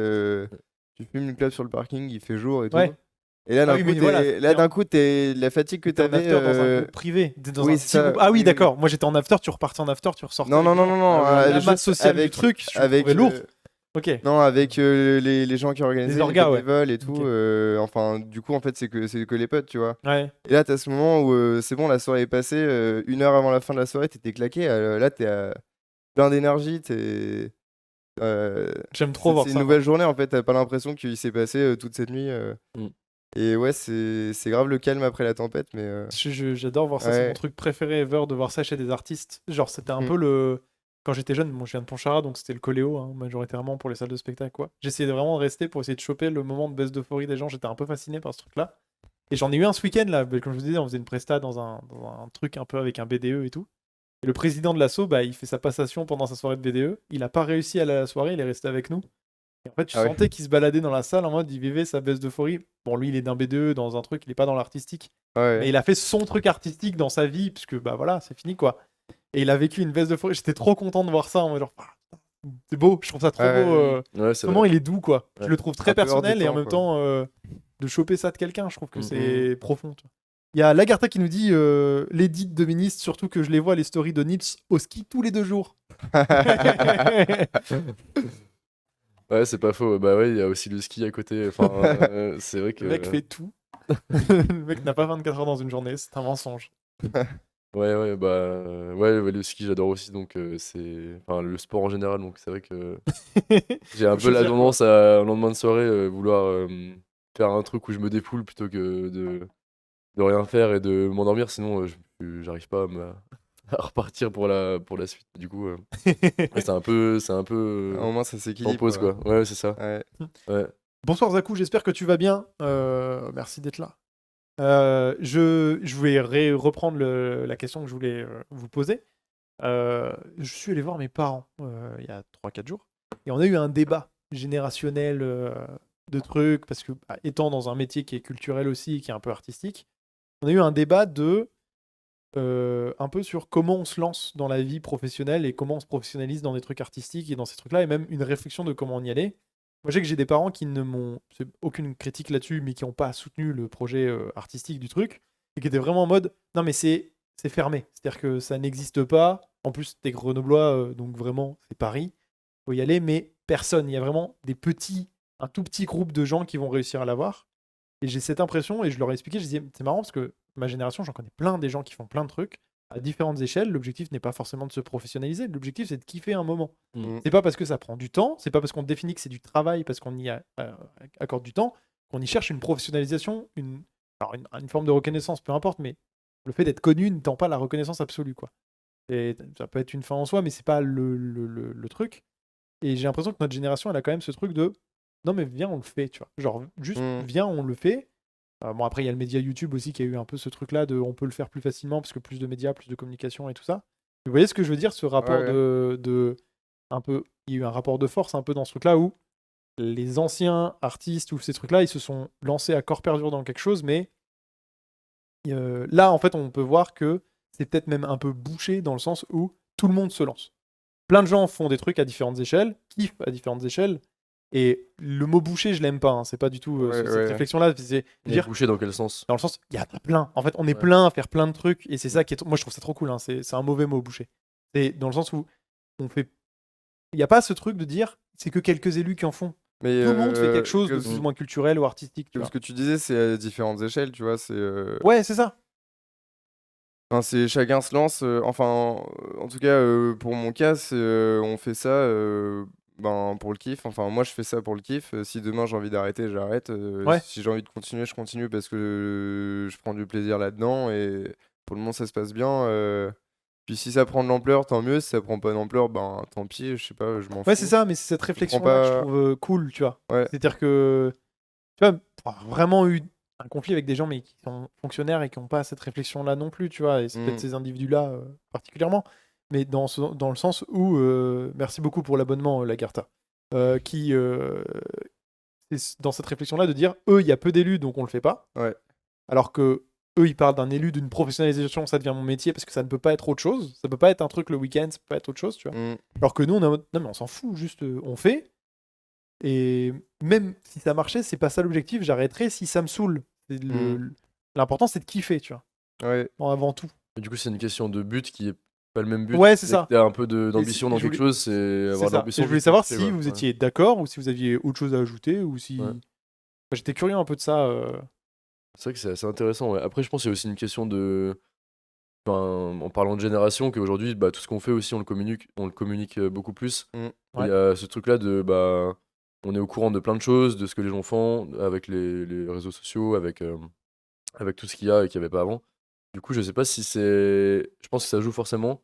tu fumes une clope sur le parking, il fait jour et tout. Ouais. Et là, Ah d'un oui, coup, mais voilà, là, d'un coup, la fatigue que T'es en t'avais. after dans un groupe privé. T'es dans oui, un c'est petit ça. groupe. Ah oui, Oui, d'accord. Moi, j'étais en after, tu repartais en after, tu ressortais. Non, avec non, des non, gens. non, non. La juste masse sociale du truc, je trouvais lourd. Ok. Non, avec les gens qui organisaient, les orgas, ouais. bénévoles et tout. Ok. Enfin, du coup, en fait, c'est que les potes, tu vois. Ouais. Et là, t'as ce moment où c'est bon, la soirée est passée. 1 heure avant la fin de la soirée, t'étais claqué. Là, t'es plein d'énergie. J'aime trop voir C'est ça. une nouvelle journée, en fait. T'as pas l'impression qu'il s'est passé toute cette nuit. Mm. Et ouais, c'est grave le calme après la tempête. Mais J'adore voir ça. C'est ouais. mon truc préféré ever de voir ça chez des artistes. Genre, c'était un Mm. peu le. Quand j'étais jeune, je viens de Pontcharrat, donc c'était le Coléo, hein, majoritairement pour les salles de spectacle, quoi. J'essayais vraiment de rester pour essayer de choper le moment de baisse d'euphorie des gens. J'étais un peu fasciné par ce truc-là. Et j'en ai eu un ce week-end, là. Comme je vous disais, on faisait une presta dans un truc un peu avec un BDE et tout. Et le président de l'asso, bah, il fait sa passation pendant sa soirée de BDE. Il a pas réussi à aller à la soirée, il est resté avec nous. Et en fait, tu Ah ouais. sentais qu'il se baladait dans la salle en mode il vivait sa baisse d'euphorie. Bon, lui, il est d'un BDE dans un truc, il est pas dans l'artistique. Ouais. Mais il a fait son truc artistique dans sa vie, puisque bah voilà, c'est fini quoi. Et il a vécu une baisse d'euphorie. J'étais trop content de voir ça. En mode genre, c'est beau, je trouve ça trop Ouais, beau. Ouais, c'est Comment vrai. il est doux quoi. Je Ouais. le trouve très Un peu hors du personnel et en temps, même quoi. temps de choper ça de quelqu'un, je trouve que Mhm. c'est profond. Tu vois. Il y a Lagarta qui nous dit l'édit de ministre, surtout que je les vois les stories de Nils au ski tous les 2 jours. Ouais, c'est pas faux. Bah ouais, il y a aussi le ski à côté. Enfin, c'est vrai que. Le mec fait tout. Le mec n'a pas 24 heures dans une journée, c'est un mensonge. Ouais, bah ouais, le ski j'adore aussi, donc c'est, enfin le sport en général, donc c'est vrai que j'ai un Faut peu la choisir, quoi. tendance à, au lendemain de soirée, vouloir faire un truc où je me défoule plutôt que de rien faire et de m'endormir, sinon j'arrive pas à repartir pour la suite. Du coup, ouais, c'est un peu À un moment, ça en s'équilibre. pause quoi. Ouais, c'est ça. Ouais. Ouais. Bonsoir Zakou, j'espère que tu vas bien. Merci d'être là. Je vais reprendre la question que je voulais vous poser. Je suis allé voir mes parents il y a 3-4 jours et on a eu un débat générationnel de trucs parce que bah, étant dans un métier qui est culturel aussi, qui est un peu artistique, on a eu un débat un peu sur comment on se lance dans la vie professionnelle et comment on se professionnalise dans des trucs artistiques et dans ces trucs-là et même une réflexion de comment on y allait. Moi, je sais que j'ai des parents qui ne m'ont. C'est aucune critique là-dessus, mais qui n'ont pas soutenu le projet artistique du truc. Et qui étaient vraiment en mode non, mais c'est fermé. C'est-à-dire que ça n'existe pas. En plus, t'es grenoblois, donc vraiment, c'est Paris. Faut y aller, mais personne. Il y a vraiment un tout petit groupe de gens qui vont réussir à l'avoir. Et j'ai cette impression, et je leur ai expliqué, je disais, c'est marrant parce que ma génération, j'en connais plein des gens qui font plein de trucs à différentes échelles. L'objectif n'est pas forcément de se professionnaliser. L'objectif, c'est de kiffer un moment. Mm. C'est pas parce que ça prend du temps, c'est pas parce qu'on définit que c'est du travail, parce qu'on y accorde du temps, qu'on y cherche une professionnalisation, une forme de reconnaissance, peu importe, mais le fait d'être connu ne tend pas la reconnaissance absolue, quoi. Et ça peut être une fin en soi, mais c'est pas le truc. Et j'ai l'impression que notre génération, elle a quand même ce truc de non, mais viens, on le fait, tu vois. Genre, juste viens, on le fait. Bon, après, il y a le média YouTube aussi qui a eu un peu ce truc-là de on peut le faire plus facilement parce que plus de médias, plus de communication et tout ça. Vous voyez ce que je veux dire, ce rapport Ouais. de un peu, il y a eu un rapport de force un peu dans ce truc-là où les anciens artistes ou ces trucs-là, ils se sont lancés à corps perdu dans quelque chose, mais là, en fait, on peut voir que c'est peut-être même un peu bouché dans le sens où tout le monde se lance. Plein de gens font des trucs à différentes échelles, kiffent à différentes échelles, et le mot bouché, je l'aime pas, hein, c'est pas du tout cette réflexion-là, c'est Mais dire bouché dans quel sens? dans le sens, il y en a plein. En fait, on est Ouais. plein à faire plein de trucs, et c'est ça qui est. Moi, je trouve ça trop cool. Hein. C'est un mauvais mot, boucher. C'est dans le sens où on fait. Il n'y a pas ce truc de dire, c'est que quelques élus qui en font. Mais Tout le monde fait quelque chose de comme plus ou moins culturel ou artistique. Tu vois. ce que tu disais, c'est à différentes échelles, tu vois. Ouais, c'est ça. Enfin, c'est chacun se lance. Enfin, en tout cas, pour mon cas, on fait ça pour le kiff. Enfin, moi, je fais ça pour le kiff. Si demain j'ai envie d'arrêter, j'arrête. Ouais. Si j'ai envie de continuer, je continue parce que je prends du plaisir là-dedans. Et pour le moment, ça se passe bien. Puis si ça prend de l'ampleur, tant mieux. Si ça prend pas d'ampleur, ben tant pis. Je sais pas, je m'en fous. Ouais, c'est ça, mais c'est cette réflexion-là que je trouve cool, tu vois. Ouais. C'est-à-dire que, tu vois, pour avoir vraiment eu un conflit avec des gens, mais qui sont fonctionnaires et qui n'ont pas cette réflexion-là non plus, tu vois, et c'est peut-être ces individus-là particulièrement, mais dans le sens où, merci beaucoup pour l'abonnement, Lagarta, qui, c'est dans cette réflexion-là de dire, eux, il y a peu d'élus, donc on le fait pas, Ouais. alors que eux, ils parlent d'un élu, d'une professionnalisation, ça devient mon métier, parce que ça ne peut pas être autre chose, ça peut pas être un truc le week-end, ça peut pas être autre chose, tu vois. Alors que nous, on est en mode, non mais on s'en fout, juste on fait. Et même si ça marchait, c'est pas ça l'objectif. J'arrêterai si ça me saoule. L'important, c'est de kiffer, tu vois. Ouais. Bon, avant tout. Et du coup, c'est une question de but qui est pas le même but. Ouais, c'est Dès que ça. t'as un peu d'ambition Et dans je quelque voulais- chose, c'est C'est avoir de ça. Et l'ambition. je voulais juste savoir kiffer, si ouais. vous Ouais. étiez d'accord ou si vous aviez autre chose à ajouter ou si. Ouais. Enfin, j'étais curieux un peu de ça. C'est vrai que c'est assez intéressant. Ouais. Après, je pense qu'il y a aussi une question de. Enfin, en parlant de génération, qu'aujourd'hui, bah, tout ce qu'on fait aussi, on le communique beaucoup plus. Mm. Il y a ce truc-là de. Bah, on est au courant de plein de choses, de ce que les gens font, avec les réseaux sociaux, avec tout ce qu'il y a et qu'il n'y avait pas avant. Du coup, je sais pas si c'est. Je pense que ça joue forcément.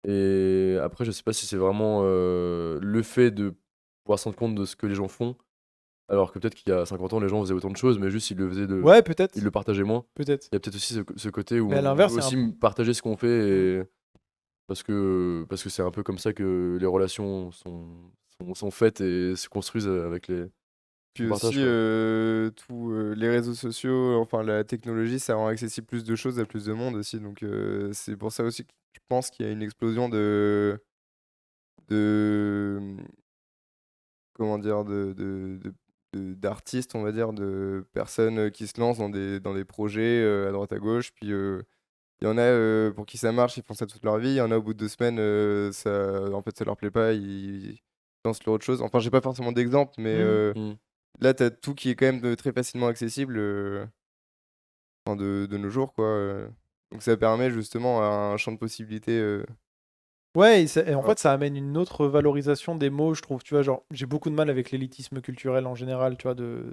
Et après, je sais pas si c'est vraiment le fait de pouvoir se rendre compte de ce que les gens font. Alors que peut-être qu'il y a 50 ans, les gens faisaient autant de choses, mais juste ils le faisaient Ouais, peut-être. ils le partageaient moins. Peut-être. Il y a peut-être aussi ce côté où Mais à on l'inverse, veut c'est aussi partager ce qu'on fait parce que c'est un peu comme ça que les relations sont faites et se construisent avec les. Puis On partage, aussi, quoi. tous les réseaux sociaux, enfin la technologie, ça rend accessible plus de choses à plus de monde aussi. Donc c'est pour ça aussi que je pense qu'il y a une explosion de comment dire, d'artistes, on va dire, de personnes qui se lancent dans des projets à droite à gauche. Puis il y en a pour qui ça marche, ils font ça toute leur vie. Il y en a au bout de 2 semaines, en fait, ça leur plaît pas, ils lancent sur autre chose. Enfin, j'ai pas forcément d'exemple, mais Mm. là, tu as tout qui est quand même très facilement accessible enfin, de nos jours, quoi. Donc ça permet justement un champ de possibilités. Ouais, et en Ouais. fait, ça amène une autre valorisation des mots, je trouve. Tu vois, genre, j'ai beaucoup de mal avec l'élitisme culturel en général, tu vois, de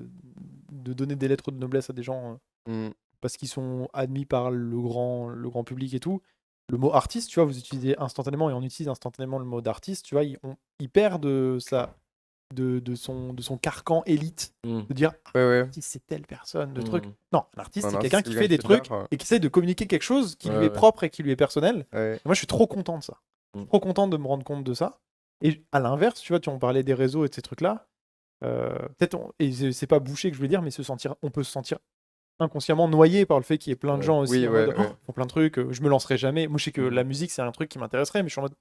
donner des lettres de noblesse à des gens Mm. parce qu'ils sont admis par le grand public et tout. Le mot artiste, tu vois, vous utilisez instantanément et on utilise instantanément le mot d'artiste, tu vois, il perd de son carcan élite, Mm. de dire Ouais, ouais. artiste, c'est telle personne, de Mm. truc. Non, un artiste, Un c'est artiste, quelqu'un c'est qui quelqu'un fait des de trucs l'art, ouais. et qui essaie de communiquer quelque chose qui lui Ouais, est ouais. propre et qui lui est personnel. Ouais. Et moi, je suis trop content de ça. Je suis trop content de me rendre compte de ça. Et à l'inverse, tu vois, on parlait des réseaux et de ces trucs-là. Et c'est pas bouché que je voulais dire, mais on peut se sentir inconsciemment noyé par le fait qu'il y ait plein de Ouais. gens aussi Oui, en ouais, mode, ouais. ils font plein de trucs, je me lancerai jamais. Moi, je sais que Mhm. la musique, c'est un truc qui m'intéresserait, mais je suis en mode,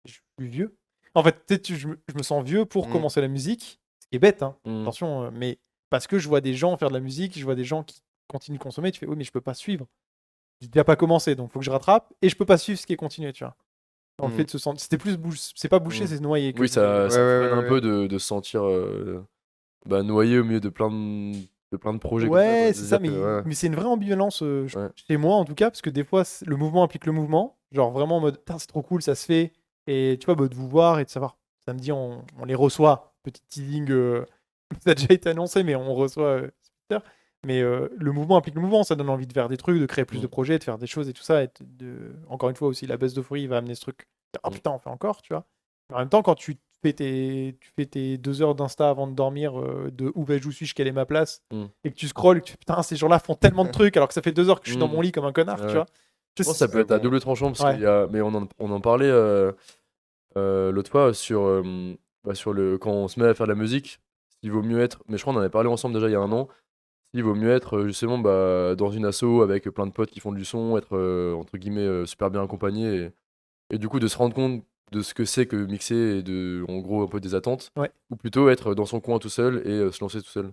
je suis vieux. En fait, peut-être je me sens vieux pour Mm. commencer la musique, ce qui est bête, hein. Mm. Attention, mais parce que je vois des gens faire de la musique, je vois des gens qui continuent de consommer, tu fais, oui, mais je peux pas suivre. J'ai déjà pas commencé, donc faut que je rattrape, et je peux pas suivre ce qui est continué, tu vois. Dans le Mm. fait de se sentir. C'est pas bouché, Mm. c'est noyé. Oui, ça Ouais, ouais, freine un ouais, peu de se sentir noyé au milieu de plein de projets comme ça, quoi. Ouais, De c'est se ça, dire que, ouais. mais c'est une vraie ambivalence Ouais. chez moi en tout cas, parce que des fois le mouvement implique le mouvement, genre vraiment en mode putain, c'est trop cool, ça se fait, et tu vois, bah, de vous voir et de savoir, samedi on les reçoit, petit teasing, ça a déjà été annoncé, mais on reçoit sur Twitter. Mais le mouvement implique le mouvement, ça donne envie de faire des trucs, de créer plus de Mm. projets, de faire des choses et tout ça, et encore une fois aussi, la baisse d'euphorie va amener ce truc, ah Mm. putain, on fait encore, tu vois. En même temps, quand tu fais tes 2 heures d'Insta avant de dormir, de où vais-je, où suis-je, quelle est ma place, Mm. et que tu scrolles et que tu fais putain, ces gens-là font tellement de trucs alors que ça fait 2 heures que je suis dans Mm. mon lit comme un connard, Ouais. tu vois. Je pense que ça peut être à double tranchant parce Ouais. qu'il y a. Mais on en parlait l'autre fois sur quand on se met à faire de la musique, s'il vaut mieux être. Mais je crois qu'on en avait parlé ensemble déjà il y a un an. S'il vaut mieux être justement dans une asso avec plein de potes qui font du son, être entre guillemets super bien accompagné et du coup de se rendre compte de ce que c'est que mixer et de en gros un peu des attentes. Ouais. Ou plutôt être dans son coin tout seul et se lancer tout seul.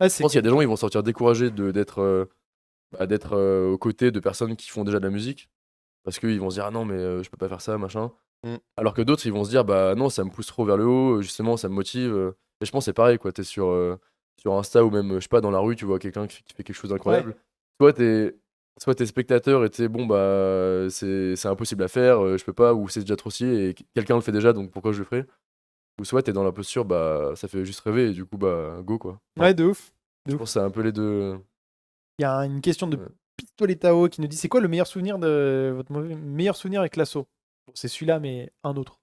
Ouais, Je pense qu'il y a des gens ils vont sortir découragés d'être aux côtés de personnes qui font déjà de la musique parce qu'ils vont se dire ah non mais je peux pas faire ça machin. Mm. Alors que d'autres ils vont se dire bah non ça me pousse trop vers le haut justement ça me motive et je pense que c'est pareil quoi t'es sur Insta ou même je sais pas dans la rue tu vois quelqu'un qui fait quelque chose d'incroyable soit t'es spectateur et t'es bon bah c'est impossible à faire je peux pas ou c'est déjà trop stylé et quelqu'un le fait déjà donc pourquoi je le ferais ou soit t'es dans la posture bah ça fait juste rêver et du coup bah go quoi. Ouais, de ouf. Je pense que c'est un peu les deux. Il y a une question de Ouais. Pistoletao qui nous dit c'est quoi le meilleur souvenir de votre meilleur souvenir avec l'assaut? Bon, c'est celui-là, mais un autre.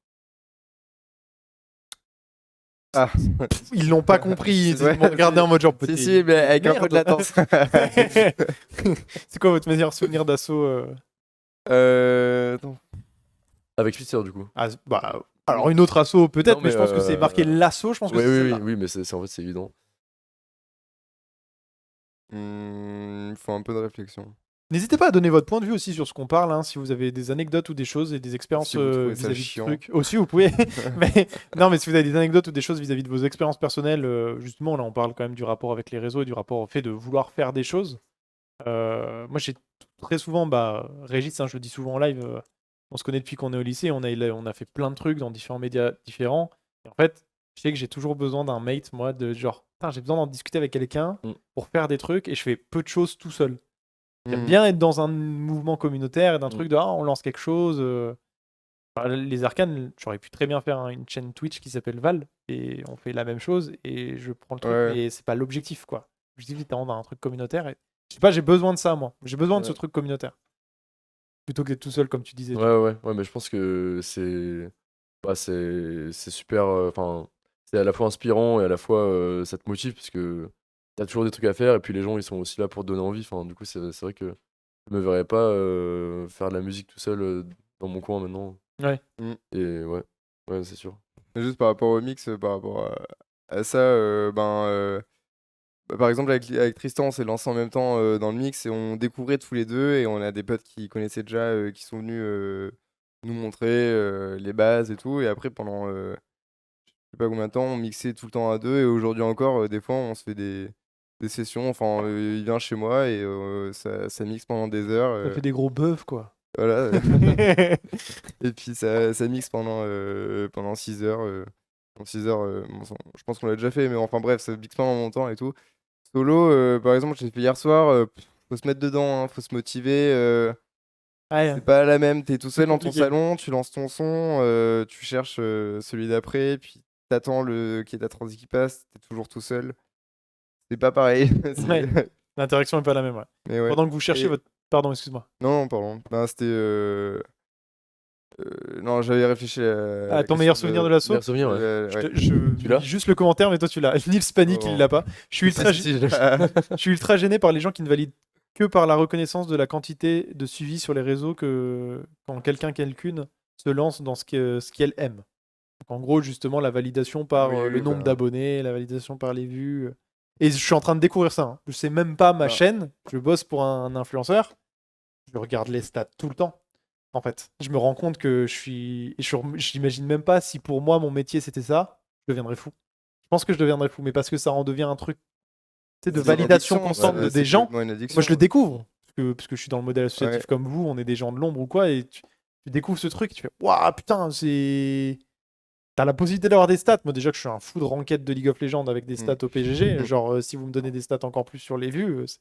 Ah. Ils l'ont pas compris, ils Ouais, m'ont regardé en mode genre Si, si, mais avec un peu de latence. C'est quoi votre meilleur souvenir d'assaut Attends. Avec Twitter du coup. bah, alors une autre assaut peut-être, Non, mais mais, je pense que c'est marqué l'assaut, je pense que Oui, c'est oui, celle-là. oui, mais en fait c'est évident. Il faut un peu de réflexion. N'hésitez pas à donner votre point de vue aussi sur ce qu'on parle, hein, si vous avez des anecdotes ou des choses et des expériences Si vous trouvez ça vis-à-vis de chiant. trucs. Aussi, vous pouvez. mais, non, mais si vous avez des anecdotes ou des choses vis-à-vis de vos expériences personnelles, justement, là, on parle quand même du rapport avec les réseaux et du rapport au fait de vouloir faire des choses. Moi, j'ai très souvent, Régis, hein, je le dis souvent en live, on se connaît depuis qu'on est au lycée, on a fait plein de trucs dans différents médias différents. Et en fait, je sais que j'ai toujours besoin d'un mate, moi, de genre, putain, j'ai besoin d'en discuter avec quelqu'un Mm. pour faire des trucs et je fais peu de choses tout seul. J'aime Mm. bien être dans un mouvement communautaire et d'un Mm. truc de on lance quelque chose. Les arcanes, j'aurais pu très bien faire une chaîne Twitch qui s'appelle Val et on fait la même chose et je prends le truc, Ouais. mais c'est pas l'objectif quoi. L'objectif c'est d'avoir un truc communautaire et je sais pas, j'ai besoin de ça moi. J'ai besoin de ce Ouais. truc communautaire plutôt que d'être tout seul comme tu disais. Ouais, mais je pense que c'est super. Enfin, c'est à la fois inspirant et à la fois ça te motive parce que t'as toujours des trucs à faire et puis les gens ils sont aussi là pour te donner envie. Enfin, du coup, c'est vrai que je me verrais pas faire de la musique tout seul dans mon coin maintenant. Ouais. Et ouais, c'est sûr. Juste par rapport au mix, par rapport à ça, par exemple, avec Tristan, on s'est lancé en même temps dans le mix et on découvrait tous les deux. Et on a des potes qui connaissaient déjà, qui sont venus nous montrer les bases et tout. Et après, pendant je sais pas combien de temps, on mixait tout le temps à deux. Et aujourd'hui encore, des fois, on se fait des sessions. Enfin, il vient chez moi et ça mixe pendant des heures. Ça fait des gros bœufs quoi. Voilà. Et puis ça mixe pendant 6 heures. En 6 heures, je pense qu'on l'a déjà fait, mais enfin bref, ça mixe pendant longtemps et tout. Solo, par exemple, j'ai fait hier soir, faut se mettre dedans, hein, faut se motiver. Ouais, C'est pas la même, t'es tout c'est seul dans ton compliqué. salon, tu lances ton son, tu cherches celui d'après, puis t'attends qu'il y ait ta transi qui passe, t'es toujours tout seul. C'est pas pareil. Ouais. L'interaction est pas la même. Ouais. Mais ouais. Pendant que vous cherchez Et- votre. Pardon, excuse-moi. Non, pardon. Ben, c'était. Non, j'avais réfléchi à la Ton meilleur question souvenir de l'assaut. Meilleur souvenir, ouais. Ouais. Tu l'as lis juste le commentaire, mais toi tu l'as. Nils Panic, Oh. il l'a pas. Je suis ultra, Si, si, je l'ai. je suis ultra gêné par les gens qui ne valident que par la reconnaissance de la quantité de suivi sur les réseaux que quand quelqu'une se lance dans ce qu'elle aime. Donc, en gros, justement, la validation par Oui, le nombre bah. d'abonnés, la validation par les vues. Et je suis en train de découvrir ça. Hein. Je sais même pas ma Ah. chaîne. Je bosse pour un influenceur. Je regarde les stats tout le temps. En fait, je me rends compte que j'imagine même pas si pour moi mon métier c'était ça, je deviendrais fou. Je pense que je deviendrais fou, mais parce que ça en devient un truc de C'est une validation addiction, constante de c'est des gens. complètement une addiction. Moi, je le découvre parce que je suis dans le modèle associatif Ouais. comme vous, on est des gens de l'ombre ou quoi, et tu découvres ce truc, et tu fais waouh putain, c'est. T'as la possibilité d'avoir des stats. Moi, déjà que je suis un fou de ranked de League of Legends avec des stats au PGG, genre si vous me donnez des stats encore plus sur les vues, c'est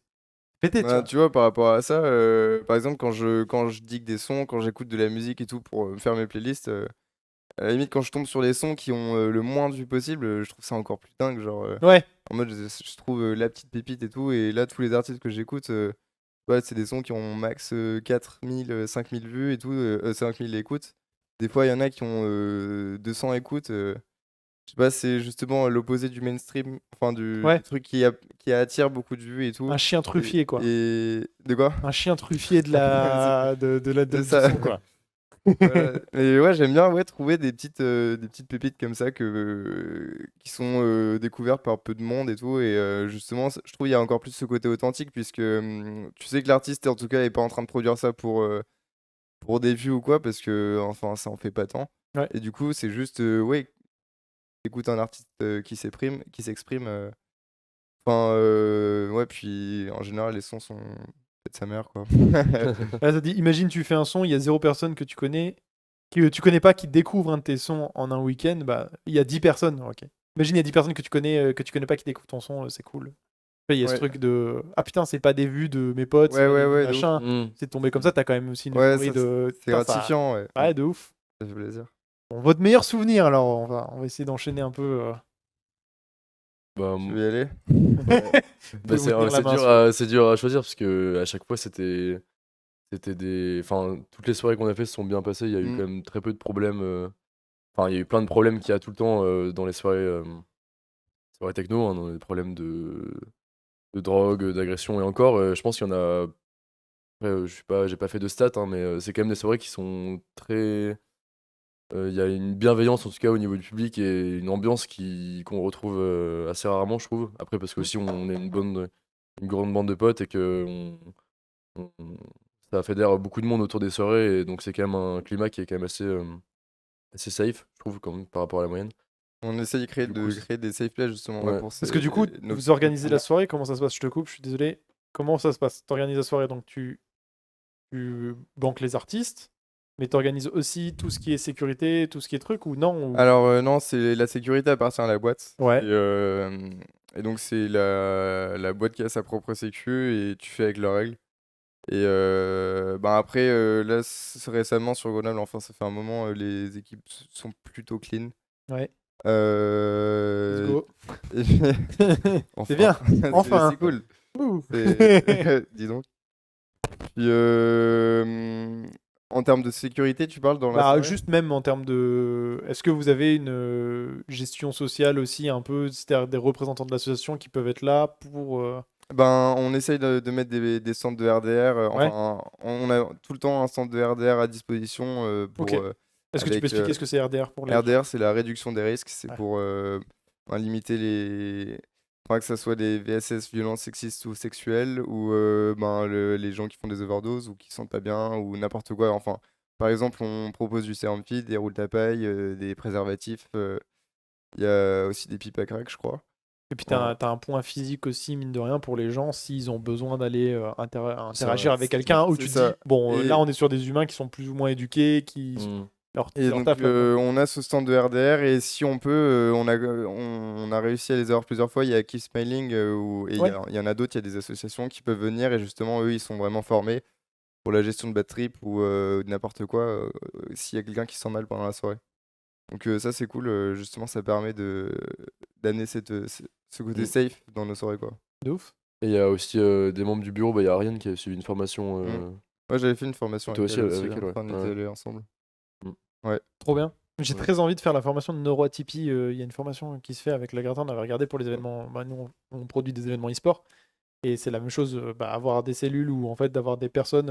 pété, tu Bah, vois. tu vois, par rapport à ça, par exemple, quand je digue des sons, quand j'écoute de la musique et tout pour faire mes playlists, à la limite, quand je tombe sur des sons qui ont le moins de vues possible, je trouve ça encore plus dingue. Genre, Ouais, en mode, je trouve la petite pépite et tout. Et là, tous les artistes que j'écoute, ouais, c'est des sons qui ont max 4000, 5000 vues et tout, 5000 écoutes. Des fois, il y en a qui ont 200 écoutes. Je sais pas, c'est justement l'opposé du mainstream, enfin du ouais. truc qui attire beaucoup de vues et tout. Un chien truffier, quoi. Et de quoi? Un chien truffier de la C'est ça. du son, quoi. Voilà. Et ouais, j'aime bien trouver des petites pépites comme ça qui sont découvertes par peu de monde et tout. Et justement, je trouve il y a encore plus ce côté authentique puisque tu sais que l'artiste, en tout cas, est pas en train de produire ça pour des vues ou quoi, parce que enfin, ça en fait pas tant. Ouais. Et du coup, c'est juste, ouais, écoute un artiste qui s'exprime. Enfin, ouais, puis en général, les sons sont peut-être sa mère, quoi. Là, ça dit, imagine, tu fais un son, il y a 0 personne que tu connais, que tu connais pas, qui découvre un de tes sons en un week-end, bah, il y a 10 personnes. Ok. Imagine, il y a 10 personnes que tu connais pas qui découvrent ton son, c'est cool. Après, il y a ce Ouais. truc de ah putain, c'est pas des vues de mes potes, c'est Ouais, pas des ouais, vues ouais, de de ouf. machin. Mm. C'est tombé comme ça, t'as quand même aussi une Ouais, euphorie ça, de. c'est Putain, ça- gratifiant, ouais. Ouais, de ouf. Ça fait plaisir. Bon, votre meilleur souvenir, alors, on va essayer d'enchaîner un peu. Bah, Tu veux y aller? Vous c'est tenir la main c'est dur à choisir parce que à chaque fois c'était des enfin toutes les soirées qu'on a fait se sont bien passées, il y a eu Mm. quand même très peu de problèmes enfin il y a eu plein de problèmes qu'il y a tout le temps dans les soirées techno, hein, dans les problèmes de drogue, d'agression et encore je pense qu'il y en a après j'ai pas fait de stats hein, mais c'est quand même des soirées qui sont très il y a une bienveillance en tout cas au niveau du public et une ambiance qu'on retrouve assez rarement je trouve. Après parce que aussi on est une grande bande de potes et que ça fédère beaucoup de monde autour des soirées, et donc c'est quand même un climat qui est quand même assez safe, je trouve, quand même, par rapport à la moyenne. On essaye de créer, Du coup, créer des safe places justement Ouais. pour Parce que du coup, vous organisez la soirée, comment ça se passe? Je te coupe, je suis désolé. Comment ça se passe? T'organises la soirée, donc tu banques les artistes, mais t'organises aussi tout ce qui est sécurité, tout ce qui est truc, ou non? Alors non, c'est la sécurité appartient à la boîte. Ouais. Et donc c'est la boîte qui a sa propre sécu et tu fais avec leurs règles. Et ben après, là, récemment sur Grenoble, enfin ça fait un moment, les équipes sont plutôt clean. Ouais. Let's Euh, go. et puis- C'est bien. Enfin. C'est cool. Ouh. Dis donc. Puis en termes de sécurité, tu parles dans la Bah, soirée? juste même en termes de. Est-ce que vous avez une gestion sociale aussi, un peu, c'est-à-dire des représentants de l'association qui peuvent être là pour. Ben, on essaye de mettre des centres de RDR. Ouais. Enfin, on a tout le temps un centre de RDR à disposition pour. Ok. Est-ce que tu peux expliquer ce que c'est RDR pour les. RDR, c'est la réduction des risques. C'est Ouais. pour limiter les. Enfin, que ce soit des VSS violences sexistes ou sexuelles, ou ben, les gens qui font des overdoses ou qui se sentent pas bien, ou n'importe quoi. Enfin, par exemple, on propose du sérum feed, des roules à paille, des préservatifs. Il y a aussi des pipes à crack, je crois. Et puis t'as un point physique aussi, mine de rien, pour les gens, s'ils ont besoin d'aller interagir avec quelqu'un, où c'est tu te ça. dis, bon, Et- là on est sur des humains qui sont plus ou moins éduqués, qui. Mm. Et donc, taf là-dedans. on a ce stand de RDR, et si on peut, on a réussi à les avoir plusieurs fois. Il y a Keep Smiling, et Ouais. il y en a d'autres, il y a des associations qui peuvent venir, et justement, eux, ils sont vraiment formés pour la gestion de bad trip ou n'importe quoi, s'il y a quelqu'un qui se sent mal pendant la soirée. Donc ça, c'est cool, justement, ça permet d'amener ce côté Mm. safe dans nos soirées, quoi. De ouf. Et il y a aussi des membres du bureau, il y a Ariane qui a suivi une formation. Moi, j'avais fait une formation Toi aussi, avec avec elle, elle, ouais. enfin, on était allés ensemble. Trop bien. J'ai Ouais. très envie de faire la formation de neuroatypie. Il y a une formation qui se fait avec la Greta. On avait regardé pour les événements. Bah, nous, on produit des événements e-sport. Et c'est la même chose, avoir des cellules ou en fait d'avoir des personnes.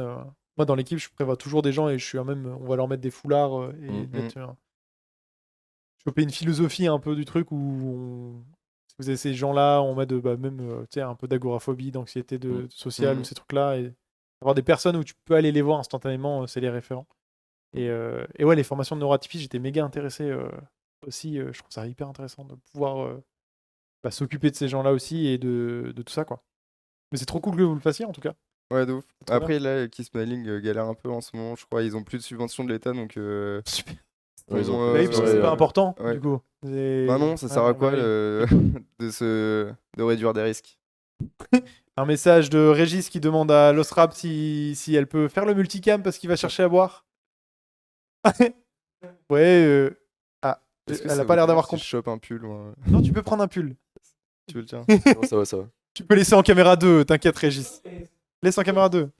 Moi, dans l'équipe, je prévois toujours des gens et je suis même. On va leur mettre des foulards et d'être. Choper une philosophie un peu du truc où vous avez ces gens-là, on met même tu sais, un peu d'agoraphobie, d'anxiété sociale ou ces trucs-là. Et avoir des personnes où tu peux aller les voir instantanément, c'est les référents. Et ouais, les formations de neuroatypie, j'étais méga intéressé aussi. Je trouve ça hyper intéressant de pouvoir s'occuper de ces gens-là aussi et de tout ça, quoi. Mais c'est trop cool que vous le fassiez, en tout cas. Ouais, de ouf. Trop Après, là, Kiss Smiling galère un peu en ce moment, je crois. Ils ont plus de subventions de l'État, donc. Super. Ouais, ils ont bon, Bah oui, parce que c'est pas important, ouais. du coup. Bah non, ça sert à quoi de réduire des risques? Un message de Régis qui demande à Losrap si elle peut faire le multicam parce qu'il va chercher à boire. Ouais. Ah, Est-ce que elle ça a pas l'air vaut d'avoir si compris. je chope un pull, moi? Non, tu peux prendre un pull. Tu veux le tien? Non, ça va, ça va. Tu peux laisser en caméra 2, t'inquiète Régis. Laisse en caméra 2.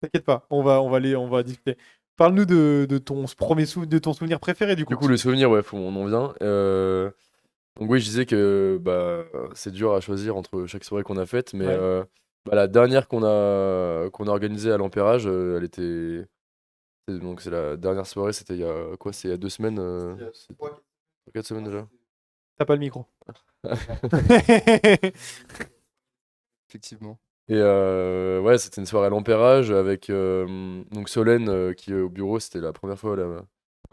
T'inquiète pas, on va discuter. Parle-nous de ton de ton souvenir préféré du coup. Du coup, le souvenir, ouais, on en vient. Donc oui, je disais que bah, c'est dur à choisir entre chaque soirée qu'on a faite, mais Ouais. la dernière qu'on a organisée à l'Ampérage, elle était... Donc c'est la dernière soirée, c'était il y a quoi? C'est il y a 2 semaines, 4 semaines déjà. T'as pas le micro. Effectivement. Et ouais, c'était une soirée à l'Ampérage avec donc Solène qui est au bureau. C'était la première fois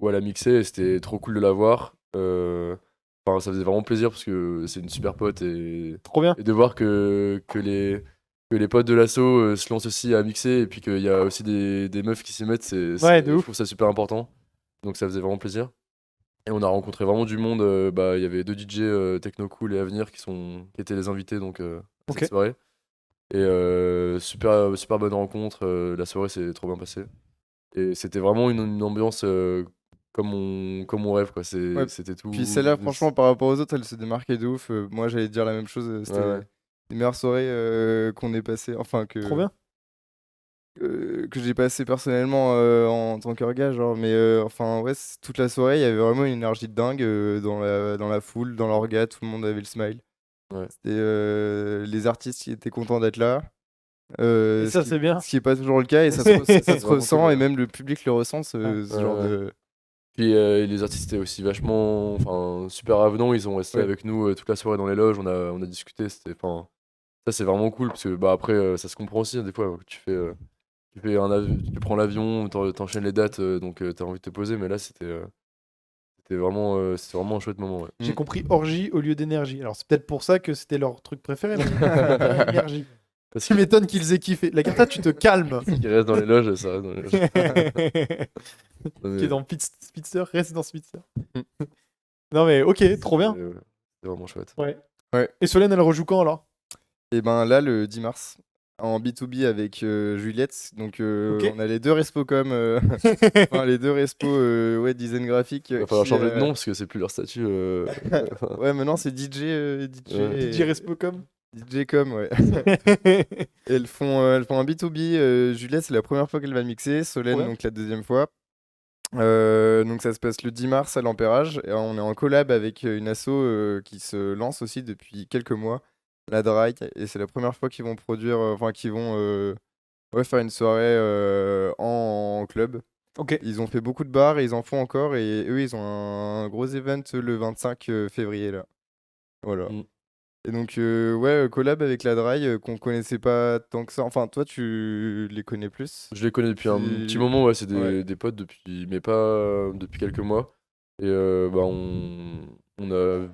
où elle a mixé, et c'était trop cool de la voir. Enfin, ça faisait vraiment plaisir parce que c'est une super pote, et Trop bien. de voir que les potes de l'asso se lancent aussi à mixer, et puis qu'il y a aussi des meufs qui s'y mettent, Ouais, de je ouf. trouve ça super important. Donc ça faisait vraiment plaisir. Et on a rencontré vraiment du monde. Il y avait 2 DJ Techno Cool et Avenir qui étaient les invités donc, à Ok. cette soirée. Et super bonne rencontre. La soirée s'est trop bien passée. Et c'était vraiment une ambiance comme on rêve, quoi. Ouais, C'était tout. Puis celle-là, franchement, par rapport aux autres, elle se démarquait de ouf. Moi, j'allais dire la même chose. C'était Ouais. les meilleures soirées qu'on ait passées. Enfin, Trop bien. que j'ai passé personnellement en tant qu'orga, genre. Mais enfin, ouais, toute la soirée, il y avait vraiment une énergie de dingue dans la foule, dans l'orga. Tout le monde avait le smile. Ouais. C'était les artistes qui étaient contents d'être là. Et ça, Ce c'est bien. qui n'est pas toujours le cas, et ça se Vraiment ressent, cool, et ouais. même le public le ressent, ce genre ouais. de. Puis les artistes étaient aussi super avenants. Ils ont resté Ouais. avec nous toute la soirée dans les loges. On a discuté. Ça Ça, c'est vraiment cool parce que bah, après, ça se comprend aussi, hein, des fois. Tu prends l'avion, t'enchaînes les dates, donc t'as envie de te poser, mais là, c'était vraiment un chouette moment. Ouais. J'ai compris orgie au lieu d'énergie. Alors, c'est peut-être pour ça que c'était leur truc préféré. Énergie. Parce Tu m'étonnes qu'ils aient kiffé. La Carta, tu te calmes. qu'il reste dans les loges, ça reste dans les loges. Non, Qui est mais dans Spitzer, reste dans Spitzer. Non, mais ok, trop bien. c'est vraiment chouette. Ouais. Ouais. Et Solène, elle rejoue quand alors? Et ben là, le 10 mars, en B2B avec Juliette. Donc Ok. on a les deux respocom, enfin les deux respos ouais, design graphique. Il va falloir qui, changer de nom parce que c'est plus leur statut. Ouais, maintenant c'est DJ, DJ Respocom. DJ.com, ouais. Et elles font un B2B. Juliette, c'est la première fois qu'elle va mixer. Solène, Ouais. donc la deuxième fois. Donc ça se passe le 10 mars à l'Ampérage. Et on est en collab avec une asso qui se lance aussi depuis quelques mois, la Dry. Et c'est la première fois qu'ils vont produire, enfin qu'ils vont ouais, faire une soirée en club. Ok. Ils ont fait beaucoup de bars et ils en font encore. Et eux, ils ont un gros event le 25 février là. Voilà. Mm. Et donc, ouais, collab avec la Dry qu'on connaissait pas tant que ça. Enfin, toi, tu les connais plus. Je les connais depuis un C'est- petit moment, ouais, c'est Ouais. des potes mais pas depuis quelques mois. Et bah, on a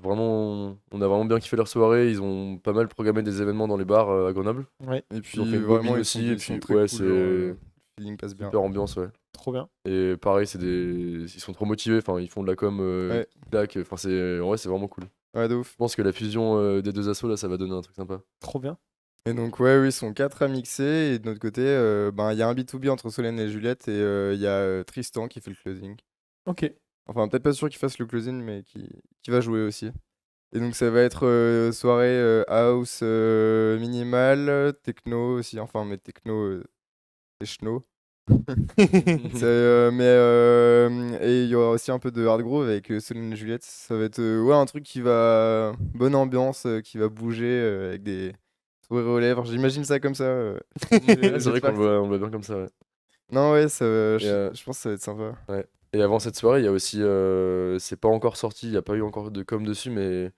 vraiment bien kiffé leur soirée. Ils ont pas mal programmé des événements dans les bars à Grenoble. Ouais, Et puis, Ils ont fait une vraiment, bobine ils aussi. sont, Et ils sont puis, très ouais, cool. c'est Le feeling passe bien. super ambiance, ouais. trop bien. Et pareil, ils sont trop motivés. Enfin, ils font de la com Ouais. qui claque. Enfin, en vrai, c'est vraiment cool. Ouais, de ouf. Je pense que la fusion des deux assos, là, ça va donner un truc sympa. Trop bien. Et donc, ouais, oui, ils sont 4 à mixer. Et de notre côté, ben, il y a un B2B entre Solène et Juliette. Et il y a Tristan qui fait le closing. Ok. Enfin, peut-être pas sûr qu'il fasse le closing, mais qui va jouer aussi. Et donc, ça va être soirée house minimal, techno aussi. Enfin, mais techno, c'est schno. Et il y aura aussi un peu de hard groove avec Solène et Juliette. Ça va être ouais, un truc qui va. Bonne ambiance, qui va bouger avec des sourires aux lèvres. J'imagine ça comme ça. Ouais, c'est vrai J'espère qu'on que on le voit bien comme ça, ouais. Non, ouais, Et, je pense que ça va être sympa. ouais. Et avant cette soirée, il y a aussi, c'est pas encore sorti, il n'y a pas eu encore de com dessus, mais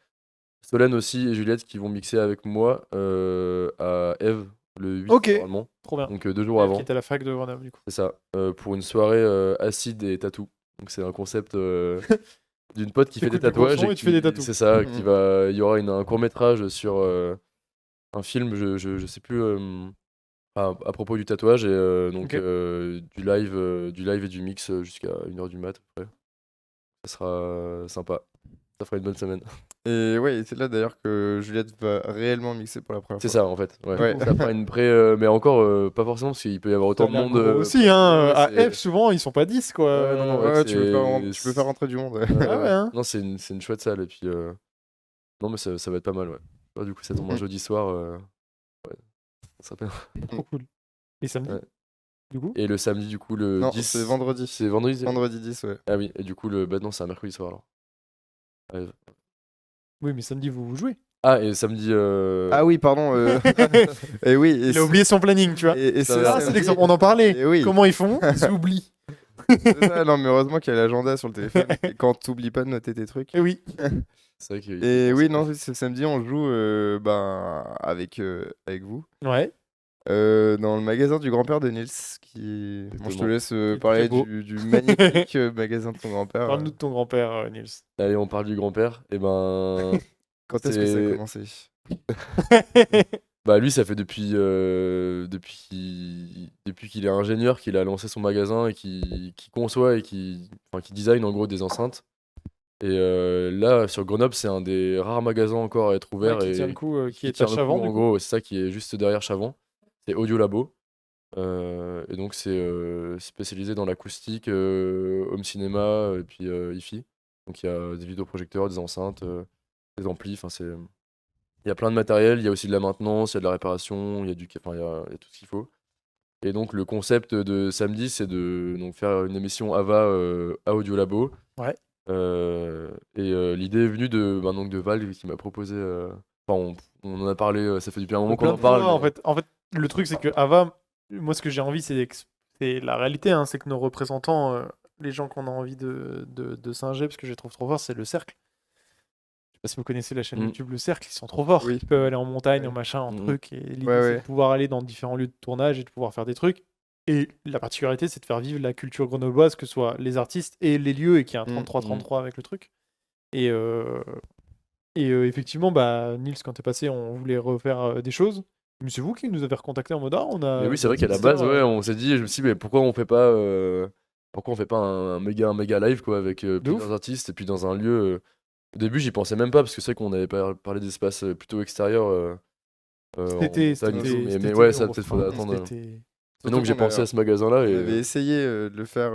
Solène aussi et Juliette qui vont mixer avec moi à Eve le 8 Ok. normalement. Trop bien. Donc 2 jours Elle avant, qui est à la fac de Grenoble, du coup. c'est ça, pour une soirée acide et tatou. Donc c'est un concept d'une pote qui fait des T'écoutes du gros tatouages son et tu fais des tatous. C'est ça, Mhm. il y aura un court-métrage sur un film, je sais plus à propos du tatouage et donc Ok. du live et du mix jusqu'à 1h du mat après. Ça sera sympa. Ça fera une bonne semaine. Et ouais, et c'est là d'ailleurs que Juliette va réellement mixer pour la première C'est fois. ça en fait. Ouais. Ouais. Ça fera une mais encore pas forcément parce qu'il peut y avoir Ça autant a de l'air monde. gros aussi, hein. ouais, À c'est- F, souvent, ils sont pas 10, quoi. Ouais, non, non, Ouais, ouais, tu peux faire rentrer du monde. Ouais. Ah ouais, hein. Non, c'est une chouette salle et puis non mais ça va être pas mal ouais. Ouais, du coup ça tombe un jeudi soir. Ouais, ça sera bien. Trop cool. Et samedi, Ouais. du coup? Et le samedi du coup le Non, 10. c'est vendredi. C'est vendredi. Vendredi 10, ouais. Ah oui et du coup bah non c'est un mercredi soir alors. Ouais. Oui, mais samedi, vous jouez. Ah et samedi. Ah oui, pardon. Et oui. Et Il a oublié son planning, tu vois. Et Ça ce va. Ah, c'est samedi- l'exemple. On en parlait. Et oui. Comment ils font? Ils oublient. C'est ça, non, mais heureusement qu'il y a l'agenda sur le téléphone. Et quand t'oublies pas de noter tes trucs. Et oui. C'est vrai qu'il Et faut oui, penser. non, ce samedi, on joue ben, avec vous. Ouais. Dans le magasin du grand-père de Nils. Bon, je te Exactement. laisse est parler très beau. du magnifique magasin de ton grand-père. Parle-nous de ton grand-père, Nils. Allez on parle du grand-père. Et ben. Quand est-ce que ça a c'est- commencé? Bah lui, ça fait depuis qu'il est ingénieur qu'il a lancé son magasin et qui conçoit et qui design en gros des enceintes. Et là, sur Grenoble, c'est un des rares magasins encore à être ouvert qui et tient le coup, qui est tient à le Chavant, coup, du en coup. gros, c'est ça qui est juste derrière Chavant. C'est Audio Labo. Et donc c'est spécialisé dans l'acoustique, home cinéma et puis hi-fi. Donc il y a des vidéoprojecteurs, des enceintes, des amplis. Enfin il y a plein de matériel, il y a aussi de la maintenance, il y a de la réparation, il y a il y a tout ce qu'il faut. Et donc le concept de samedi, c'est de donc, faire une émission AVA à Audio Labo. Ouais. L'idée est venue donc de Val qui m'a proposé. Enfin, on en a parlé, ça fait depuis un moment qu'on Plein en de fois, parle. en fait, le truc, c'est que Ava, moi, ce que j'ai envie, c'est la réalité, hein, c'est que nos représentants, les gens qu'on a envie de singer, parce que je les trouve trop forts, c'est le cercle. sais pas si vous connaissez la chaîne Mm. YouTube Le Cercle, ils sont trop forts. Oui. Ils peuvent aller en montagne, Ouais. en machin, en Mm. truc. Et l'idée, Ouais, c'est ouais. de pouvoir aller dans différents lieux de tournage et de pouvoir faire des trucs. Et la particularité, c'est de faire vivre la culture grenobloise, que ce soit les artistes et les lieux, et qu'il y a un Mm. 33-33 avec le truc. Et, effectivement, Nils, quand t'es passé, on voulait refaire des choses. Mais c'est vous qui nous avez recontacté en mode on a. Mais oui, c'est vrai qu'à la Twister, base, ouais, on s'est dit, je me suis dit, mais pourquoi on fait pas un méga live quoi, avec plusieurs ouf. artistes et puis dans un lieu. Au début, j'y pensais même pas parce que c'est vrai qu'on avait parlé d'espaces plutôt extérieurs. En C'était. montagne et tout, mais c'était ouais, dur, ça peut-être faudrait enfin, attendre. c'était- Et Surtout donc j'ai qu'on pensé a- à ce magasin-là On et avait essayé de le faire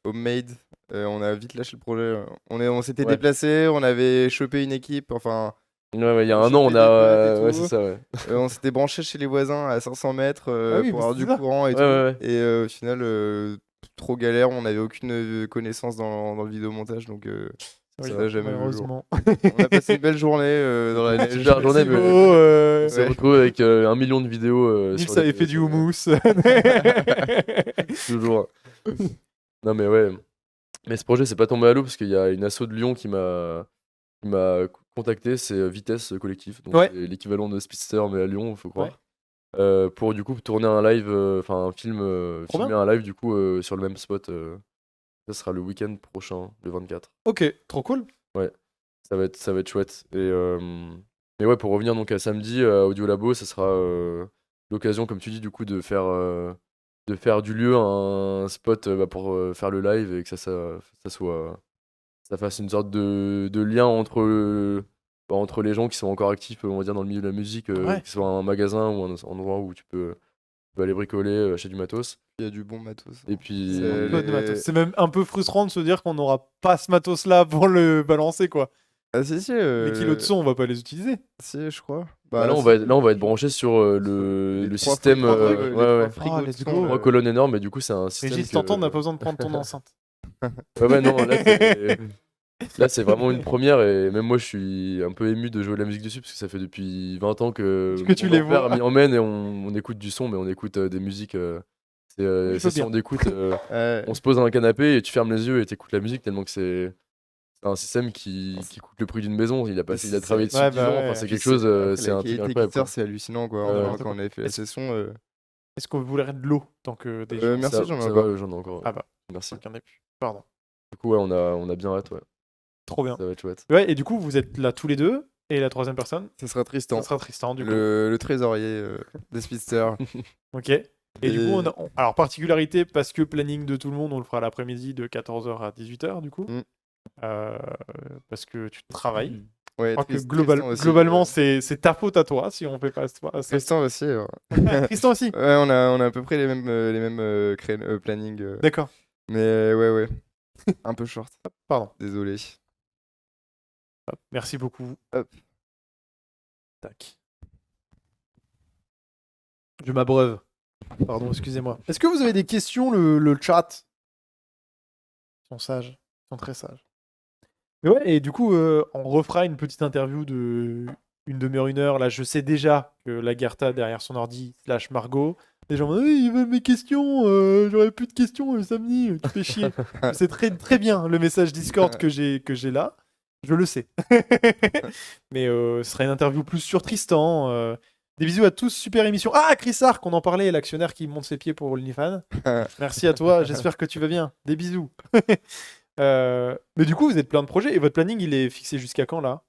homemade. On a vite lâché le projet. On s'était Ouais. déplacé, on avait chopé une équipe. Enfin, ouais, il y a un choper an, on des a. potes et Ouais, tout. c'est ça, ouais. On s'était branché chez les voisins à 500 mètres Ah oui, pour mais avoir c'est du ça. courant et Ouais, tout. ouais, ouais. Et au final, trop galère. On n'avait aucune connaissance dans le vidéomontage. Donc, Oui, ça n'a jamais vu le jour. malheureusement. On a passé une belle journée dans la neige. Super journée, mais Thibaut, on s'est Ouais. retrouvé avec 1 million de vidéos. Nils sur avait les- fait du sur les- houmous. Toujours. Non, mais ouais. Mais ce projet, c'est pas tombé à l'eau parce qu'il y a une asso de Lyon qui m'a contacté, c'est Vitesse Collectif, donc Ouais. c'est l'équivalent de Speedster mais à Lyon, faut croire. Ouais. Pour du coup tourner un live, enfin un film, Trop filmer bien. un live du coup sur le même spot. Ça sera le week-end prochain, le 24. Ok, trop cool. Ça va être chouette. Mais ouais, pour revenir donc à samedi à Audiolabo, ça sera l'occasion, comme tu dis, du coup, de faire du lieu un spot pour faire le live et que ça fasse une sorte de lien entre les gens qui sont encore actifs, on va dire, dans le milieu de la musique, Ouais. que ce soit un magasin ou un endroit où tu peux aller bricoler, acheter du matos. Il y a du bon matos. Et puis, C'est- Un peu de les- matos. C'est même un peu frustrant de se dire qu'on n'aura pas ce matos-là pour le balancer, quoi. Ah, si, Les kilos de son, on va pas les utiliser. Si, je crois. là, on si. va être branché sur le Les trois système. frigos, ouais, les ouais. trois frigos de let's son, go. 3 colonnes énormes, mais du coup, c'est un système. Régis, que- t'entends, on n'a pas besoin de prendre ton enceinte. Ouais, non, là, c'est vraiment une première, et même moi, je suis un peu ému de jouer de la musique dessus, parce que ça fait depuis 20 ans que Que tu mon les grand-père vois. m'y emmène et on écoute du son, mais on écoute des musiques. C'est Je veux session bien. d'écoute. Ouais. On se pose dans un canapé et tu fermes les yeux et t'écoutes la musique, tellement que c'est un système qui coûte le prix d'une maison. Il a travaillé dessus Ouais, 10 bah ans, ouais. enfin, c'est Puis quelque chose, après, c'est la un truc qualité incroyable. guitare, quoi. c'est hallucinant quoi. Ouais, Enfin, quand on avait fait la Est-ce- session. Est-ce qu'on voudrait de l'eau tant que des gens Merci, Ça- j'en ai ça encore. va, j'en ai encore. Ah bah, Merci. qu'il y en ait plus. Pardon. Du coup, ouais, on a bien hâte, ouais. Trop bien. Ça va être chouette. Ouais, et du coup, vous êtes là tous les deux, et la troisième personne, Ce sera Tristan, ça sera Tristan, du coup. le trésorier des Speedsters. Ok. Et du Et- coup, alors, particularité, parce que planning de tout le monde, on le fera l'après-midi de 14h à 18h, du coup. Mm. Parce que tu travailles. Ouais, Je crois que Tristan aussi, globalement, c'est ta faute à toi si on fait pas ça. Tristan aussi. Tristan aussi. Ouais, on a à peu près les mêmes plannings. D'accord. Mais ouais. Un peu short. Pardon. Désolé. Hop, merci beaucoup. Hop. Tac. Je m'abreuve. Pardon, excusez-moi. Est-ce que vous avez des questions, le chat? Ils sont sages. Ils sont très sages. Mais ouais, et du coup, on refera une petite interview de une demi-heure, 1 heure. Là, je sais déjà que Lagerta derrière son ordi / Margot. Les gens me disent, ils veulent mes questions, j'aurais plus de questions le samedi, tu fais chier. C'est très, très bien le message Discord que j'ai là. Je le sais. Mais ce sera une interview plus sur Tristan. Des bisous à tous, super émission. Ah, Chris Arc, on en parlait, l'actionnaire qui monte ses pieds pour l'Unifan. Merci à toi, j'espère que tu vas bien. Des bisous. Mais du coup, vous êtes plein de projets et votre planning, il est fixé jusqu'à quand là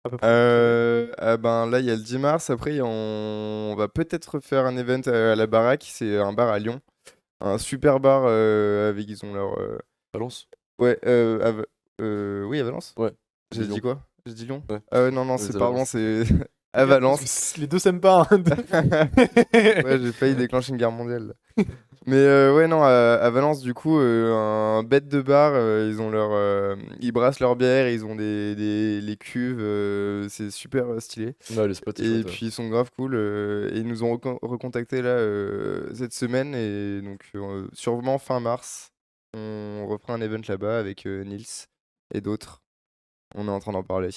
à peu près Là, il y a le 10 mars. Après, on va peut-être faire un event à la Baraque. C'est un bar à Lyon. Un super bar avec, ils ont leur. Balance. Ouais, oui, à Valence. Ouais. J'ai Lyon. dit quoi? J'ai dit Lyon? Ouais. Non, Ouais, c'est c'est pardon, Valence. c'est à Valence. Les deux s'aiment pas. Hein. Ouais, j'ai failli déclencher une guerre mondiale. là. Mais ouais, non, à Valence, du coup, un bête de bar, ils brassent leur bière, ils ont les cuves, c'est super stylé. Ouais, le spot est Et chouette, ouais. puis ils sont grave cool, et ils nous ont recontacté là cette semaine, et donc sûrement fin mars, on refera un event là-bas avec Nils et d'autres. On est en train d'en parler.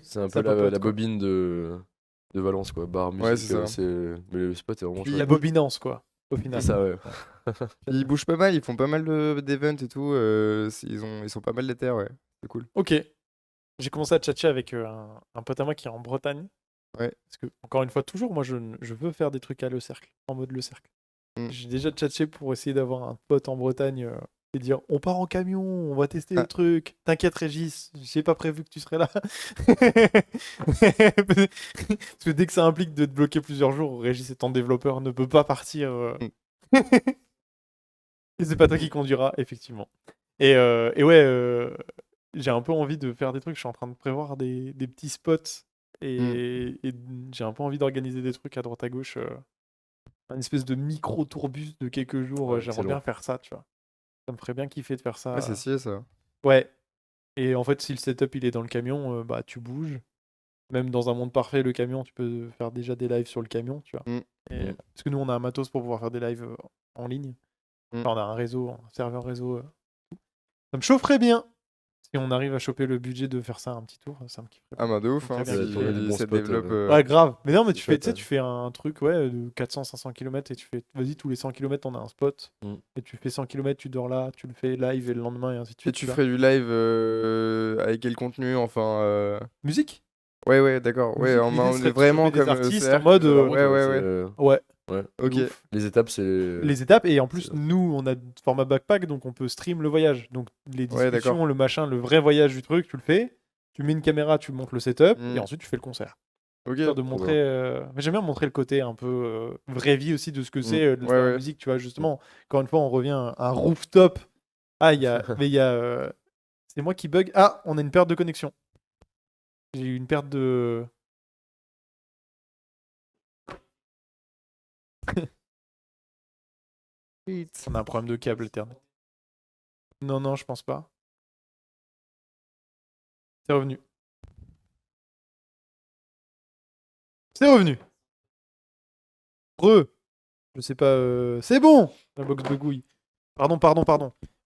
C'est un Ça peu papote, la quoi. bobine de Valence, quoi. Bar, musique, Ouais, c'est ça. mais le spot est vraiment Puis, chouette. La bobinance, quoi, au final. C'est ça, ouais. Ils bougent pas mal, ils font pas mal d'events et tout, ils sont pas mal d'éther, ouais. C'est cool. Ok. j'ai commencé à tchatcher avec un pote à moi qui est en Bretagne. Ouais. Parce que, encore une fois, toujours, moi, je veux faire des trucs à Le Cercle, en mode Le Cercle. Mm. J'ai déjà tchatché pour essayer d'avoir un pote en Bretagne et dire on part en camion, on va tester le truc. T'inquiète, Régis, j'ai pas prévu que tu serais là. Parce que dès que ça implique de te bloquer plusieurs jours, Régis étant développeur ne peut pas partir. Et c'est pas toi qui conduira, effectivement. Et ouais, j'ai un peu envie de faire des trucs. Je suis en train de prévoir des petits spots. Et j'ai un peu envie d'organiser des trucs à droite à gauche. Un espèce de micro-tourbus de quelques jours. Ouais, J'aimerais excellent. bien faire ça, tu vois. Ça me ferait bien kiffer de faire ça. Ouais, c'est stylé ça. Ouais. Et en fait, si le setup il est dans le camion, bah tu bouges. Même dans un monde parfait, le camion, tu peux faire déjà des lives sur le camion, tu vois. Mm. Parce que nous, on a un matos pour pouvoir faire des lives en ligne. Enfin, on a un réseau, un serveur réseau. Ça me chaufferait bien. Si on arrive à choper le budget de faire ça un petit tour, ça me kifferait. Ah bah de ouf, Très hein, bien. Ouais, tourner des bons si ça spots, développe. Ouais, grave. Mais non, mais c'est tu fais, tu sais, chouette, tu fais un truc ouais, de 400-500 km et tu fais, vas-y, tous les 100 km, on a un spot. Mm. Et tu fais 100 km, tu dors là, tu le fais live et le lendemain et ainsi de Et suite. tu vois. ferais du live avec quel contenu, enfin. Musique. Ouais, d'accord. Ouais, Musique, l'idée serait de vraiment choper des comme artistes cercle, en mode, ouais. Ouais. Ouais. de Ok. ouf. Les étapes, c'est. Les étapes et en plus c'est- nous on a format backpack donc on peut stream le voyage donc les Ouais, d'accord. discussions le machin le vrai voyage du truc tu le fais tu mets une caméra tu montes le setup Mm. et ensuite tu fais le concert Ok. histoire de trop montrer mais j'aime bien montrer le côté un peu vraie vie aussi de ce que c'est de Ouais, faire la ouais. musique tu vois justement encore une fois on revient à un rooftop il y a mais il y a c'est moi qui bug on a une perte de connexion j'ai eu une perte de on a un problème de câble Ethernet. Non je pense pas c'est revenu. C'est revenu. Je sais pas. C'est bon. La box de gouille. Pardon.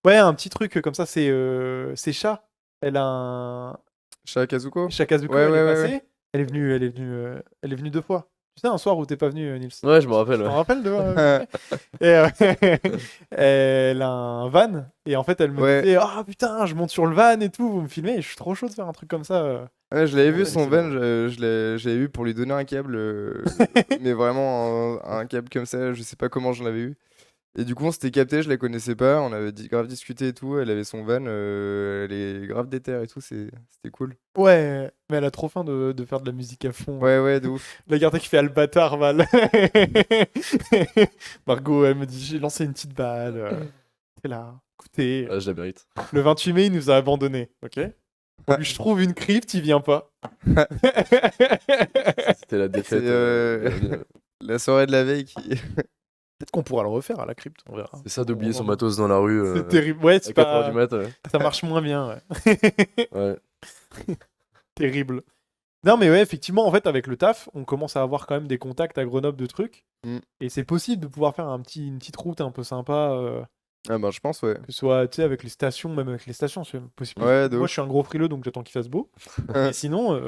Ouais, un petit truc comme ça, c'est Chat. Elle a un. Chat Kazuko. Chat Kazuko, Ouais, elle est ouais, passée. ouais. Elle est venue 2 fois. Tu sais, un soir où t'es pas venu, Nils. Ouais, je me rappelle. Tu t'en Ouais. rappelles de Et, elle a un van. Et en fait, elle me Ouais. disait ah putain, je monte sur le van et tout. Vous me filmez. Et je suis trop chaud de faire un truc comme ça. Ouais, je l'avais vu Ouais, son c'est van, bon. j'avais vu pour lui donner un câble, mais vraiment un câble comme ça, je sais pas comment j'en avais eu. Et du coup, on s'était capté, je la connaissais pas, on avait grave discuté et tout, elle avait son van, elle est grave déter et tout, c'était cool. Ouais, mais elle a trop faim de faire de la musique à fond. Ouais, de ouf. La garde qui fait Albatar, Val. Margot, elle me dit j'ai lancé une petite balle. C'est là. Écoutez, Ah, je la mérite. le 28 mai, il nous a abandonnés. Ok. Lui, je trouve une crypte, il vient pas. C'était la défaite. C'est la soirée de la veille qui. Peut-être qu'on pourra le refaire à la crypte, on verra. C'est ça d'oublier son matos dans la rue. C'est terrible. Ouais, À c'est 4h du pas. mat. Ouais. Ça marche moins bien. Ouais. Ouais. Terrible. Non, mais ouais, effectivement, en fait, avec le taf, on commence à avoir quand même des contacts à Grenoble de trucs. Mm. Et c'est possible de pouvoir faire une petite route un peu sympa. Ah bah, je pense, ouais. Que ce soit, tu sais, avec les stations, même avec les stations, c'est possible. Ouais, de Moi, ouf. je suis un gros frileux, donc j'attends qu'il fasse beau. Et sinon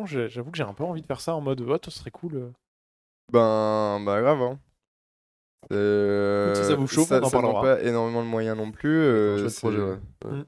j'avoue que j'ai un peu envie de faire ça en mode, oh, ça serait cool. Bah grave, hein. Si ça vous chauffe, on en ça demande parlera. pas énormément de moyens non plus. C'est un chouette projet, ouais. Mm.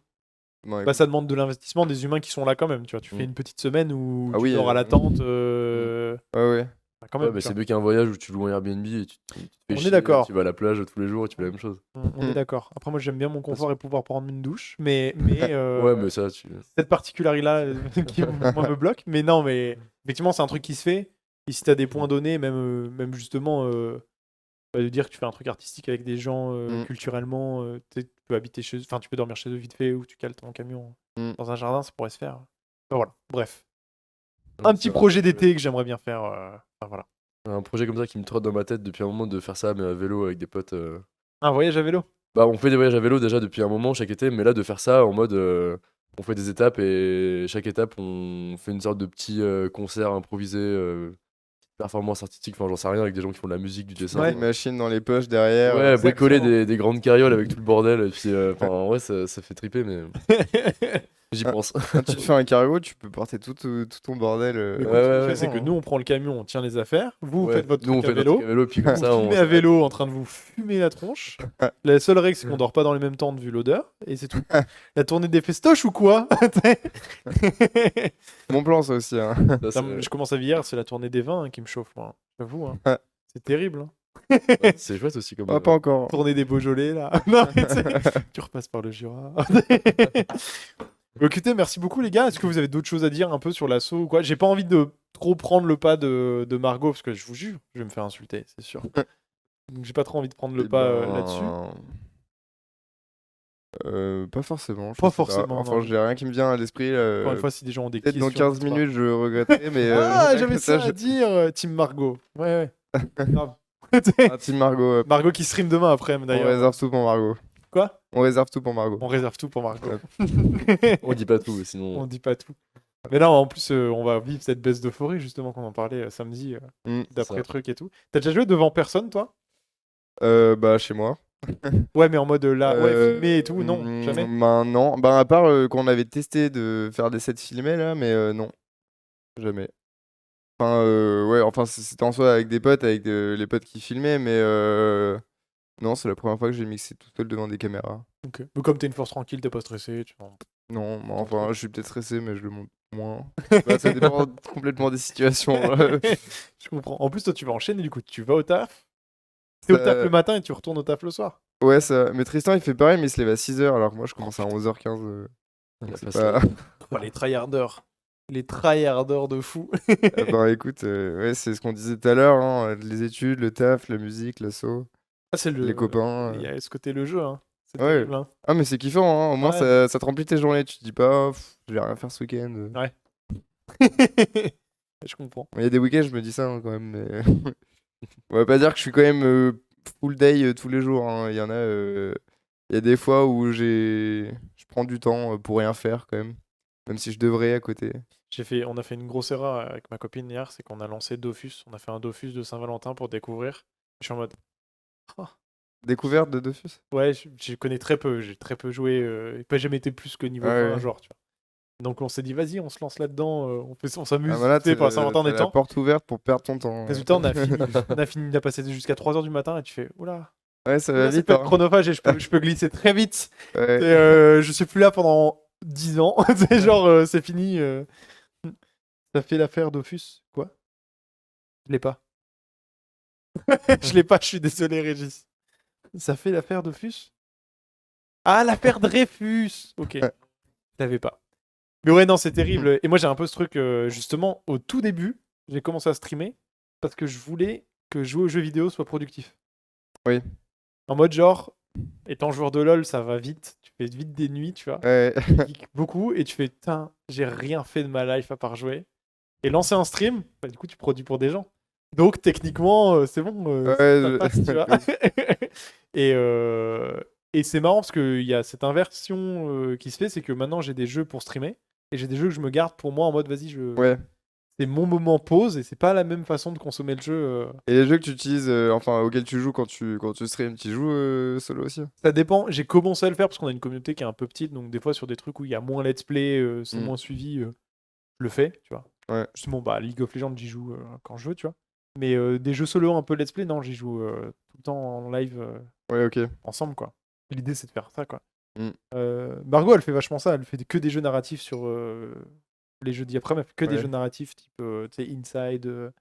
Bon, Bah, ça demande de l'investissement des humains qui sont là quand même. Tu vois, tu fais Mm. une petite semaine où Ah tu oui, dors à la tente. ouais. Bah, quand Ouais, même, mais tu c'est vois. mieux qu'un voyage où tu loues un Airbnb et tu te fais On est chier, d'accord. Tu vas à la plage tous les jours et tu fais la même chose. On est d'accord. Après, moi, j'aime bien mon confort et pouvoir prendre une douche. Mais Ouais, mais ça, tu. cette particularité-là qui moi me bloque. Mais non, mais effectivement, c'est un truc qui se fait. Et si tu as des points donnés, même justement, de dire que tu fais un truc artistique avec des gens culturellement, tu peux habiter chez eux, enfin, tu peux dormir chez eux vite fait ou tu cales ton camion dans un jardin, ça pourrait se faire. Enfin, voilà, bref. Un petit projet d'été que j'aimerais bien faire. Enfin, voilà. Un projet comme ça qui me trotte dans ma tête depuis un moment de faire ça, mais à vélo avec des potes. Un voyage à vélo. Bah, on fait des voyages à vélo déjà depuis un moment chaque été, mais là de faire ça en mode on fait des étapes et chaque étape on fait une sorte de petit concert improvisé, performance artistique, enfin j'en sais rien, avec des gens qui font de la musique, du dessin. Ouais. Une machine dans les poches derrière. Ouais, bricoler Exactement. des grandes carrioles avec tout le bordel, et puis enfin en vrai ça fait triper, mais J'y Ah. pense. Quand tu te fais un cargo, tu peux porter tout ton bordel. Mais Ouais, écoute, ce qu'on ouais, fait, c'est que vraiment, nous, on prend le camion, on tient les affaires. Vous Ouais, faites votre nous, on truc à fait notre truc vélo. à vélo, puis comme Vous ça, on filmez à s'arrête. vélo en train de vous fumer la tronche. La seule règle, c'est qu'on dort pas dans les mêmes tentes vu l'odeur. Et c'est tout. La tournée des festoches ou quoi? Mon plan, ça aussi. Hein. Ça, c'est- Je commence à vieillir, c'est la tournée des vins qui me chauffe, moi. J'avoue. Hein. Ouais. C'est terrible. Hein. ouais, c'est chouette aussi comme. Ah, pas encore. Tournée des Beaujolais, là. Non, mais tu sais, tu repasses par le Jura. Écoutez, merci beaucoup, les gars. Est-ce que vous avez d'autres choses à dire un peu sur l'assaut ou quoi? J'ai pas envie de trop prendre le pas de Margot, parce que je vous jure, je vais me faire insulter, c'est sûr. Donc j'ai pas trop envie de prendre le Eh pas ben, là-dessus. Pas forcément. je Pas sais forcément, Enfin, non. j'ai rien qui me vient à l'esprit. Encore une fois, si des gens ont des Peut-être questions. dans 15 n'hésitez pas. minutes, je regretterai, mais. Ah, rien j'avais que ça je- à dire, Team Margot. Ouais, ouais. Grave. Ah, Team Margot. Margot qui stream demain après, On d'ailleurs. réserve tout pour Margot. Quoi? On réserve tout pour Margot. On réserve tout pour Margot. On dit pas tout, sinon. On dit pas tout. Mais là, en plus, on va vivre cette baisse d'euphorie, justement, qu'on en parlait samedi, d'après ça. truc et tout. T'as déjà joué devant personne, toi? Bah, chez moi. Ouais, mais en mode là, ouais, Euh, filmé et tout, non, jamais. Ben non. Ben à part quand on avait testé de faire des sets filmés là, mais non. Jamais. Enfin, ouais, enfin c'était en soi avec des potes, avec les potes qui filmaient, mais non, c'est la première fois que j'ai mixé tout seul devant des caméras. Ok. Mais comme t'es une force tranquille, t'es pas stressé, tu vois. Non, mais enfin, je suis peut-être stressé, mais je le montre moins. Bah, ça dépend complètement des situations. Je comprends. En plus, toi, tu vas enchaîner, du coup, tu vas au taf. T'es au taf le matin et tu retournes au taf le soir. Ouais, ça. Mais Tristan, il fait pareil, mais il se lève à 6h, alors que moi, je commence à 11h15. La C'est face pas- là. Oh, les tryharders. Les tryharders de fou. Ben écoute, ouais, c'est ce qu'on disait tout à l'heure, hein, les études, le taf, la musique, l'assaut, Ah, c'est les copains. Il y a ce côté le jeu, hein. C'est Ouais. terrible, hein. Ah, mais c'est kiffant, hein. Au moins Ouais. ça te remplit tes journées. Tu te dis pas, je vais rien faire ce week-end. Ouais. Je comprends. Il y a des week-ends, je me dis ça hein, quand même, mais. On va pas dire que je suis quand même full day tous les jours. Hein. Il y en a. Il y a des fois où je prends du temps pour rien faire quand même. Même si je devrais à côté. On a fait une grosse erreur avec ma copine hier, c'est qu'on a lancé Dofus. On a fait un Dofus de Saint-Valentin pour découvrir. Je suis en mode. Oh. Découverte de Dofus? Ouais, je connais très peu. J'ai très peu joué. Pas jamais été plus que niveau Ouais, 20, ouais. genre, tu vois. Donc on s'est dit, vas-y, on se lance là-dedans. On s'amuse. Ah, voilà, tu sais, pour la Saint-Valentin t'as des la temps. porte ouverte pour perdre ton temps. Résultat, on a fini de passer jusqu'à 3h du matin et tu fais, oula. Ouais, ça va Là, c'est vite. pas Hein. chronophage et je peux glisser très vite. Ouais. Et, je suis plus là pendant 10 ans. C'est genre, c'est fini. Ça fait l'affaire Dofus. Quoi? Je l'ai pas. Je l'ai pas, je suis désolé, Régis. Ça fait l'affaire Dofus? Ah, l'affaire Dreyfus! Ok. Je l'avais pas. Mais ouais, non, c'est terrible. Et moi, j'ai un peu ce truc, justement, au tout début, j'ai commencé à streamer parce que je voulais que jouer aux jeux vidéo soit productif. Oui. En mode genre, étant joueur de LoL, ça va vite. Tu fais vite des nuits, tu vois. Ouais. Tu geeks beaucoup et tu fais, putain, j'ai rien fait de ma life à part jouer. Et lancer un stream, bah, du coup, tu produis pour des gens. Donc, techniquement, c'est bon, Ouais, ça passe, tu vois. Et c'est marrant parce qu'il y a cette inversion qui se fait, c'est que maintenant, j'ai des jeux pour streamer et j'ai des jeux que je me garde pour moi en mode, vas-y, Ouais. c'est mon moment pause et c'est pas la même façon de consommer le jeu. Et les jeux que tu utilises, enfin auxquels tu joues quand tu stream, tu joues solo aussi? Ça dépend. J'ai commencé à le faire parce qu'on a une communauté qui est un peu petite, donc des fois sur des trucs où il y a moins let's play, c'est moins suivi, je le fais, tu vois. Ouais. Justement, bah, League of Legends, j'y joue quand je veux, tu vois. Mais des jeux solo un peu let's play, non, j'y joue tout le temps en live Ouais, ok. ensemble, quoi. L'idée, c'est de faire ça, quoi. Mm. Margot, elle fait vachement ça. Elle fait que des jeux narratifs sur les jeux d'après, mais elle fait que des Ouais. jeux narratifs type tu sais, Inside,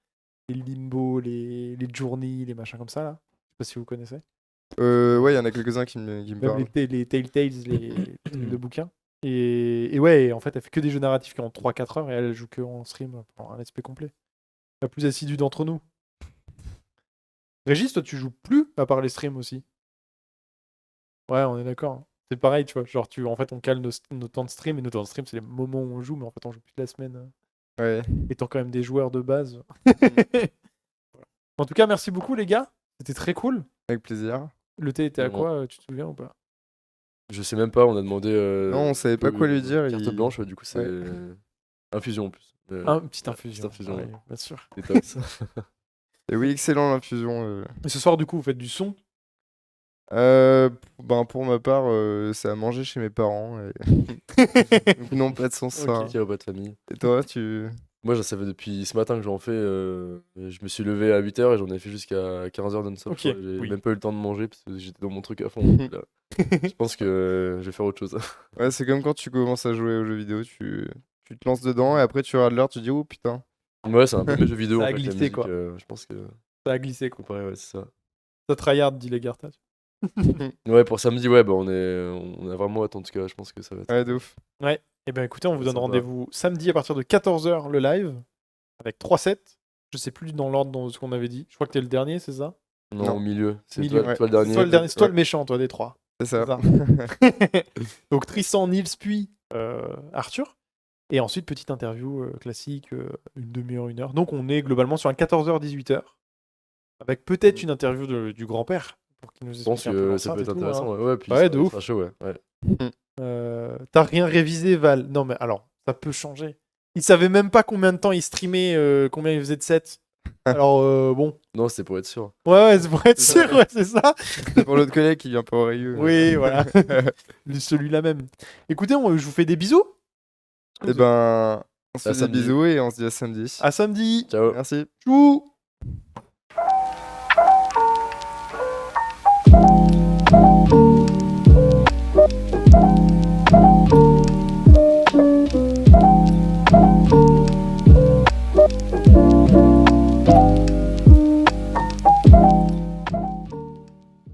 les Limbo, les Journey, les machins comme ça, là. Je sais pas si vous connaissez. Ouais, il y en a quelques-uns qui me Même parlent. les Telltales, les trucs de bouquins. Et ouais, en fait, elle fait que des jeux narratifs qui ont 3-4 heures et elle joue que en stream pendant un let's play complet. La plus assidue d'entre nous. Régis, toi, tu joues plus à part les streams aussi? Ouais, on est d'accord. C'est pareil, tu vois. Genre, en fait, on cale nos temps de stream et nos temps de stream, c'est les moments où on joue, mais en fait, on joue plus la semaine. Ouais. Étant quand même des joueurs de base. En tout cas, merci beaucoup, les gars. C'était très cool. Avec plaisir. Le thé était à Vraiment. quoi? Tu te souviens ou pas? Je sais même pas, on a demandé. Non, on savait pas quoi lui dire. Carte blanche, ouais, du coup, c'est. Infusion en plus. Une petite infusion. Petite infusion, Ouais, bien sûr. Détox. Et oui, excellent l'infusion. Et ce soir, du coup, vous faites du son? Pour ma part, c'est à manger chez mes parents. Donc non, pas de sens ça. Petit repas de famille. Et toi, tu... Moi, ça fait depuis ce matin que j'en fais. Je me suis levé à 8h et j'en ai fait jusqu'à 15h non-stop. Ok, Je crois. J'ai oui. même pas eu le temps de manger parce que j'étais dans mon truc à fond. Donc là, je pense que je vais faire autre chose. Ouais, c'est comme quand tu commences à jouer aux jeux vidéo, tu te lances dedans et après tu regardes l'heure, tu dis oh putain. Ouais, c'est un peu mes jeux vidéo Ça en a fait. La glissé, musique, quoi. je pense que. Ça a glissé, quoi. Comparé, ouais, c'est ça. Ça tryhard, dit les Gartas. Ouais, pour samedi, ouais, bah on a vraiment hâte en tout cas. Je pense que ça va être. Ouais, de ouf. Ouais. Et ben écoutez, on vous donne Sympa. rendez-vous samedi à partir de 14h le live avec 3 sets. Je sais plus dans l'ordre dans ce qu'on avait dit. Je crois que t'es le dernier, c'est ça? Non, Non. au milieu. C'est Milieu, toi, ouais. toi le dernier. C'est toi le dernier, c'est toi Ouais. le méchant, toi des 3. C'est ça. Donc Tristan, Nils, puis Arthur. Et ensuite, petite interview classique, une demi-heure, 1 heure. Donc on est globalement sur un 14h-18h. Avec peut-être une interview du grand-père. Pour qu'il nous Je pense explique un peu que ça l'enceinte peut et être tout, intéressant. hein. Ouais, puis Ouais, ça de va ouf. être chaud, ouais. T'as rien révisé, Val? Non, mais alors, ça peut changer. Il savait même pas combien de temps il streamait, combien il faisait de sets. Alors, bon. Non, c'était pour être sûr. Ouais, c'est pour être sûr, ouais, c'est ça. C'est pour l'autre collègue qui vient pas au Rayu. Oui, voilà. Celui-là même. Écoutez, je vous fais des bisous. Et ben, on se À fait des samedi. bisous et on se dit à samedi. À samedi. Ciao. Merci. Tchou.